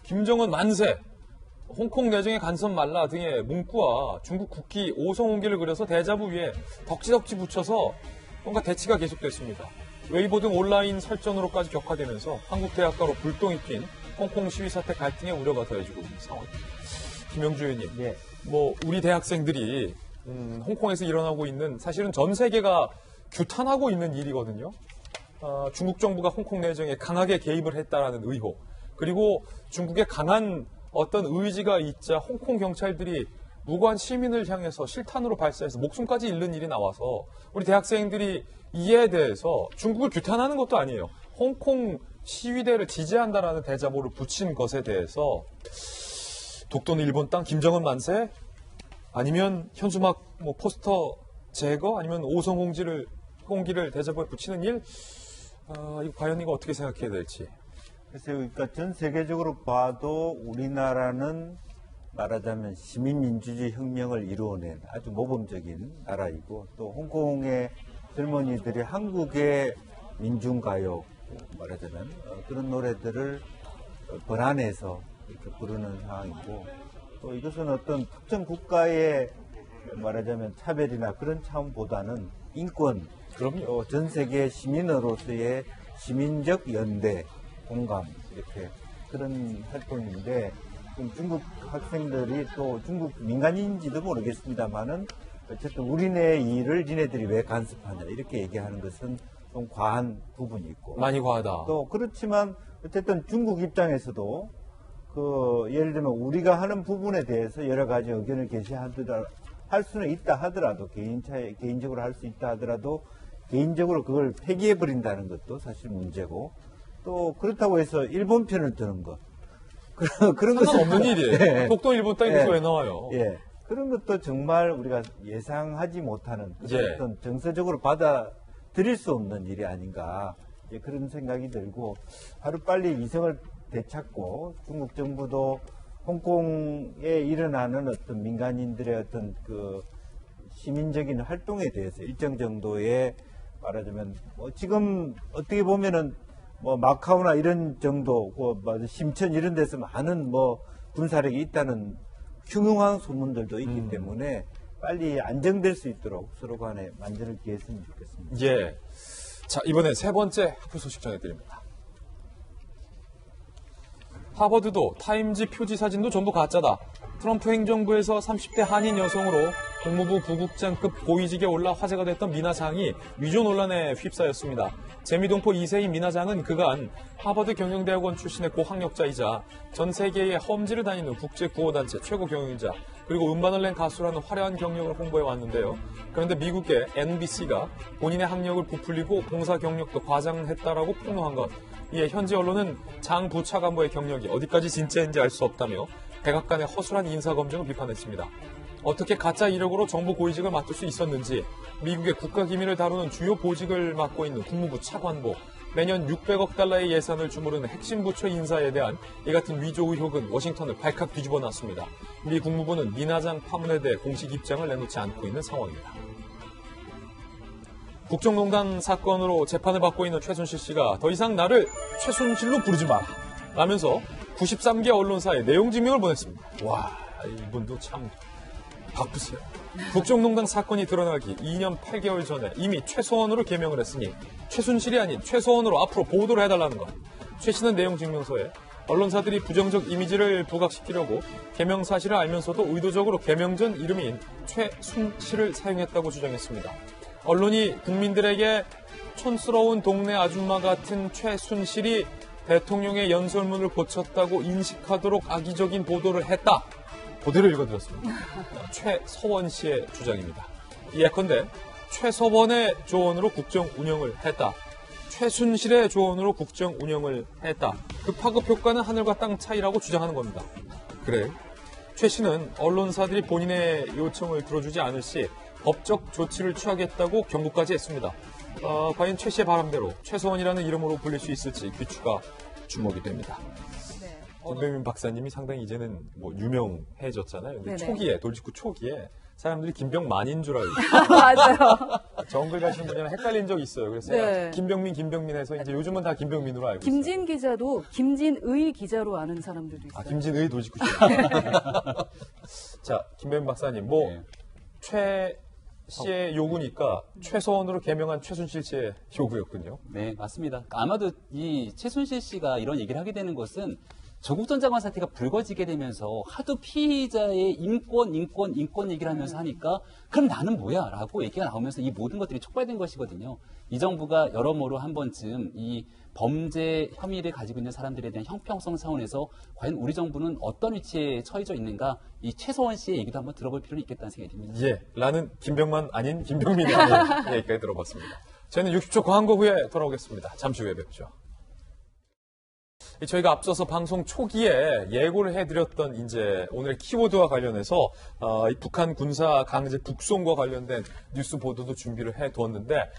김정은 만세, 홍콩 내정의 간섭 말라 등의 문구와 중국 국기 5성 홍기를 그려서 대자보 위에 덕지덕지 붙여서 뭔가 대치가 계속됐습니다. 웨이보 등 온라인 설전으로까지 격화되면서 한국 대학가로 불똥이 튄 홍콩 시위 사태 갈등의 우려가 더해지고 있는 상황입니다. 김영주 의원님, 네. 뭐 우리 대학생들이 홍콩에서 일어나고 있는 사실은 전 세계가 규탄하고 있는 일이거든요. 중국 정부가 홍콩 내정에 강하게 개입을 했다라는 의혹, 그리고 중국의 강한 어떤 의지가 있자 홍콩 경찰들이 무고한 시민을 향해서 실탄으로 발사해서 목숨까지 잃는 일이 나와서 우리 대학생들이 이에 대해서 중국을 규탄하는 것도 아니에요. 홍콩 시위대를 지지한다라는 대자보를 붙인 것에 대해서 독도는 일본 땅, 김정은 만세, 아니면 현수막 뭐 포스터 제거, 아니면 오성 홍기를 대자보에 붙이는 일, 이거 과연 이거 어떻게 생각해야 될지. 글쎄요, 그러니까 전 세계적으로 봐도 우리나라는 말하자면 시민민주주의 혁명을 이루어낸 아주 모범적인 나라이고, 또 홍콩의 젊은이들이 한국의 민중가요, 말하자면 그런 노래들을 번안해서 이렇게 부르는 상황이고, 또 이것은 어떤 특정 국가의 말하자면 차별이나 그런 차원보다는 인권, 그럼요. 전 세계 시민으로서의 시민적 연대, 공감, 이렇게 그런 활동인데, 중국 학생들이 또 중국 민간인지도 모르겠습니다만은 어쨌든 우리네 일을 니네들이 왜 간섭하냐 이렇게 얘기하는 것은 좀 과한 부분이 있고, 많이 과하다. 또 그렇지만 어쨌든 중국 입장에서도 예를 들면 우리가 하는 부분에 대해서 여러 가지 의견을 할 수는 있다 하더라도 개인적으로 할 수 있다 하더라도 개인적으로 그걸 폐기해 버린다는 것도 사실 문제고, 또 그렇다고 해서 일본 편을 드는 것 그런 것은 없는 일이에요. 예. 독도 일본 땅에서 왜 나와요? 예. 그런 것도 정말 우리가 예상하지 못하는 어떤 정서적으로 받아들일 수 없는 일이 아닌가, 그런 생각이 들고, 하루빨리 위성을 되찾고 중국 정부도 홍콩에 일어나는 어떤 민간인들의 어떤 시민적인 활동에 대해서 일정 정도의 말하자면 지금 어떻게 보면은 마카오나 이런 정도, 심천 이런 데서 많은 군사력이 있다는 흉흉한 소문들도 있기 때문에 빨리 안정될 수 있도록 서로 간에 만전을 기했으면 좋겠습니다. 예. 자, 이번에 세 번째 학부 소식 전해드립니다. 하버드도 타임지 표지 사진도 전부 가짜다. 트럼프 행정부에서 30대 한인 여성으로 국무부 부국장급 고위직에 올라 화제가 됐던 미나 장이 위조 논란에 휩싸였습니다. 재미동포 2세인 미나 장은 그간 하버드 경영대학원 출신의 고학력자이자 전 세계의 험지를 다니는 국제구호단체 최고 경영자, 그리고 음반을 낸 가수라는 화려한 경력을 홍보해 왔는데요. 그런데 미국의 NBC가 본인의 학력을 부풀리고 봉사 경력도 과장했다라고 폭로한 것. 이에 현지 언론은 장 부차관보의 경력이 어디까지 진짜인지 알 수 없다며 백악관의 허술한 인사검증을 비판했습니다. 어떻게 가짜 이력으로 정부 고위직을 맡을 수 있었는지, 미국의 국가기밀을 다루는 주요 보직을 맡고 있는 국무부 차관보, 매년 600억 달러의 예산을 주무르는 핵심 부처 인사에 대한 이 같은 위조 의혹은 워싱턴을 발칵 뒤집어 놨습니다. 미 국무부는 미나장 파문에 대해 공식 입장을 내놓지 않고 있는 상황입니다. 국정농단 사건으로 재판을 받고 있는 최순실 씨가 더 이상 나를 최순실로 부르지 마라 라면서 93개 언론사에 내용 증명을 보냈습니다. 와, 이분도 참 바쁘세요. 국정농단 사건이 드러나기 2년 8개월 전에 이미 최소원으로 개명을 했으니 최순실이 아닌 최소원으로 앞으로 보도를 해달라는 것. 최 씨는 내용 증명서에 언론사들이 부정적 이미지를 부각시키려고 개명 사실을 알면서도 의도적으로 개명 전 이름인 최순실을 사용했다고 주장했습니다. 언론이 국민들에게 촌스러운 동네 아줌마 같은 최순실이 대통령의 연설문을 고쳤다고 인식하도록 악의적인 보도를 했다. 그대로 읽어드렸습니다. 최서원 씨의 주장입니다. 예컨대 최서원의 조언으로 국정 운영을 했다. 최순실의 조언으로 국정 운영을 했다. 그 파급 효과는 하늘과 땅 차이라고 주장하는 겁니다. 그래, 최 씨는 언론사들이 본인의 요청을 들어주지 않을 시 법적 조치를 취하겠다고 경고까지 했습니다. 과연 최 씨의 바람대로 최서원이라는 이름으로 불릴 수 있을지 귀추가 주목이 됩니다. 김병민 박사님이 상당히 이제는 유명해졌잖아요. 근데 초기에, 돌직구 초기에 사람들이 김병만인 줄 알고. 맞아요. 정글 가시는 분이랑 헷갈린 적이 있어요. 그래서 김병민 해서 이제 요즘은 다 김병민으로 알고 있어요. 김진 기자도 김진의 기자로 아는 사람들도 있어요. 김진의 돌직구. 자, 김병민 박사님, 최 씨의 요구니까 최소원으로 개명한 최순실 씨의 요구였군요. 네, 맞습니다. 아마도 이 최순실 씨가 이런 얘기를 하게 되는 것은 조국 전 장관 사태가 불거지게 되면서 하도 피의자의 인권 얘기를 하면서 하니까 그럼 나는 뭐야? 라고 얘기가 나오면서 이 모든 것들이 촉발된 것이거든요. 이 정부가 여러모로 한 번쯤 이 범죄 혐의를 가지고 있는 사람들에 대한 형평성 차원에서 과연 우리 정부는 어떤 위치에 처해져 있는가 이 최서원 씨의 얘기도 한번 들어볼 필요는 있겠다는 생각이 듭니다. 예, 나는 김병만 아닌 김병민이 아닌 얘기까지 들어봤습니다. 저희는 60초 광고 후에 돌아오겠습니다. 잠시 후에 뵙죠. 저희가 앞서서 방송 초기에 예고를 해드렸던 이제 오늘의 키워드와 관련해서 이 북한 군사 강제 북송과 관련된 뉴스 보도도 준비를 해두었는데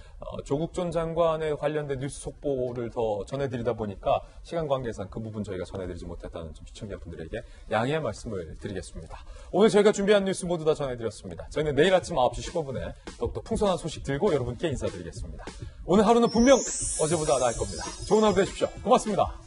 조국 전 장관에 관련된 뉴스 속보를 더 전해드리다 보니까 시간 관계상 그 부분 저희가 전해드리지 못했다는 좀 시청자분들에게 양해의 말씀을 드리겠습니다. 오늘 저희가 준비한 뉴스 모두 다 전해드렸습니다. 저희는 내일 아침 9시 15분에 더욱더 풍성한 소식 들고 여러분께 인사드리겠습니다. 오늘 하루는 분명 어제보다 나을 겁니다. 좋은 하루 되십시오. 고맙습니다.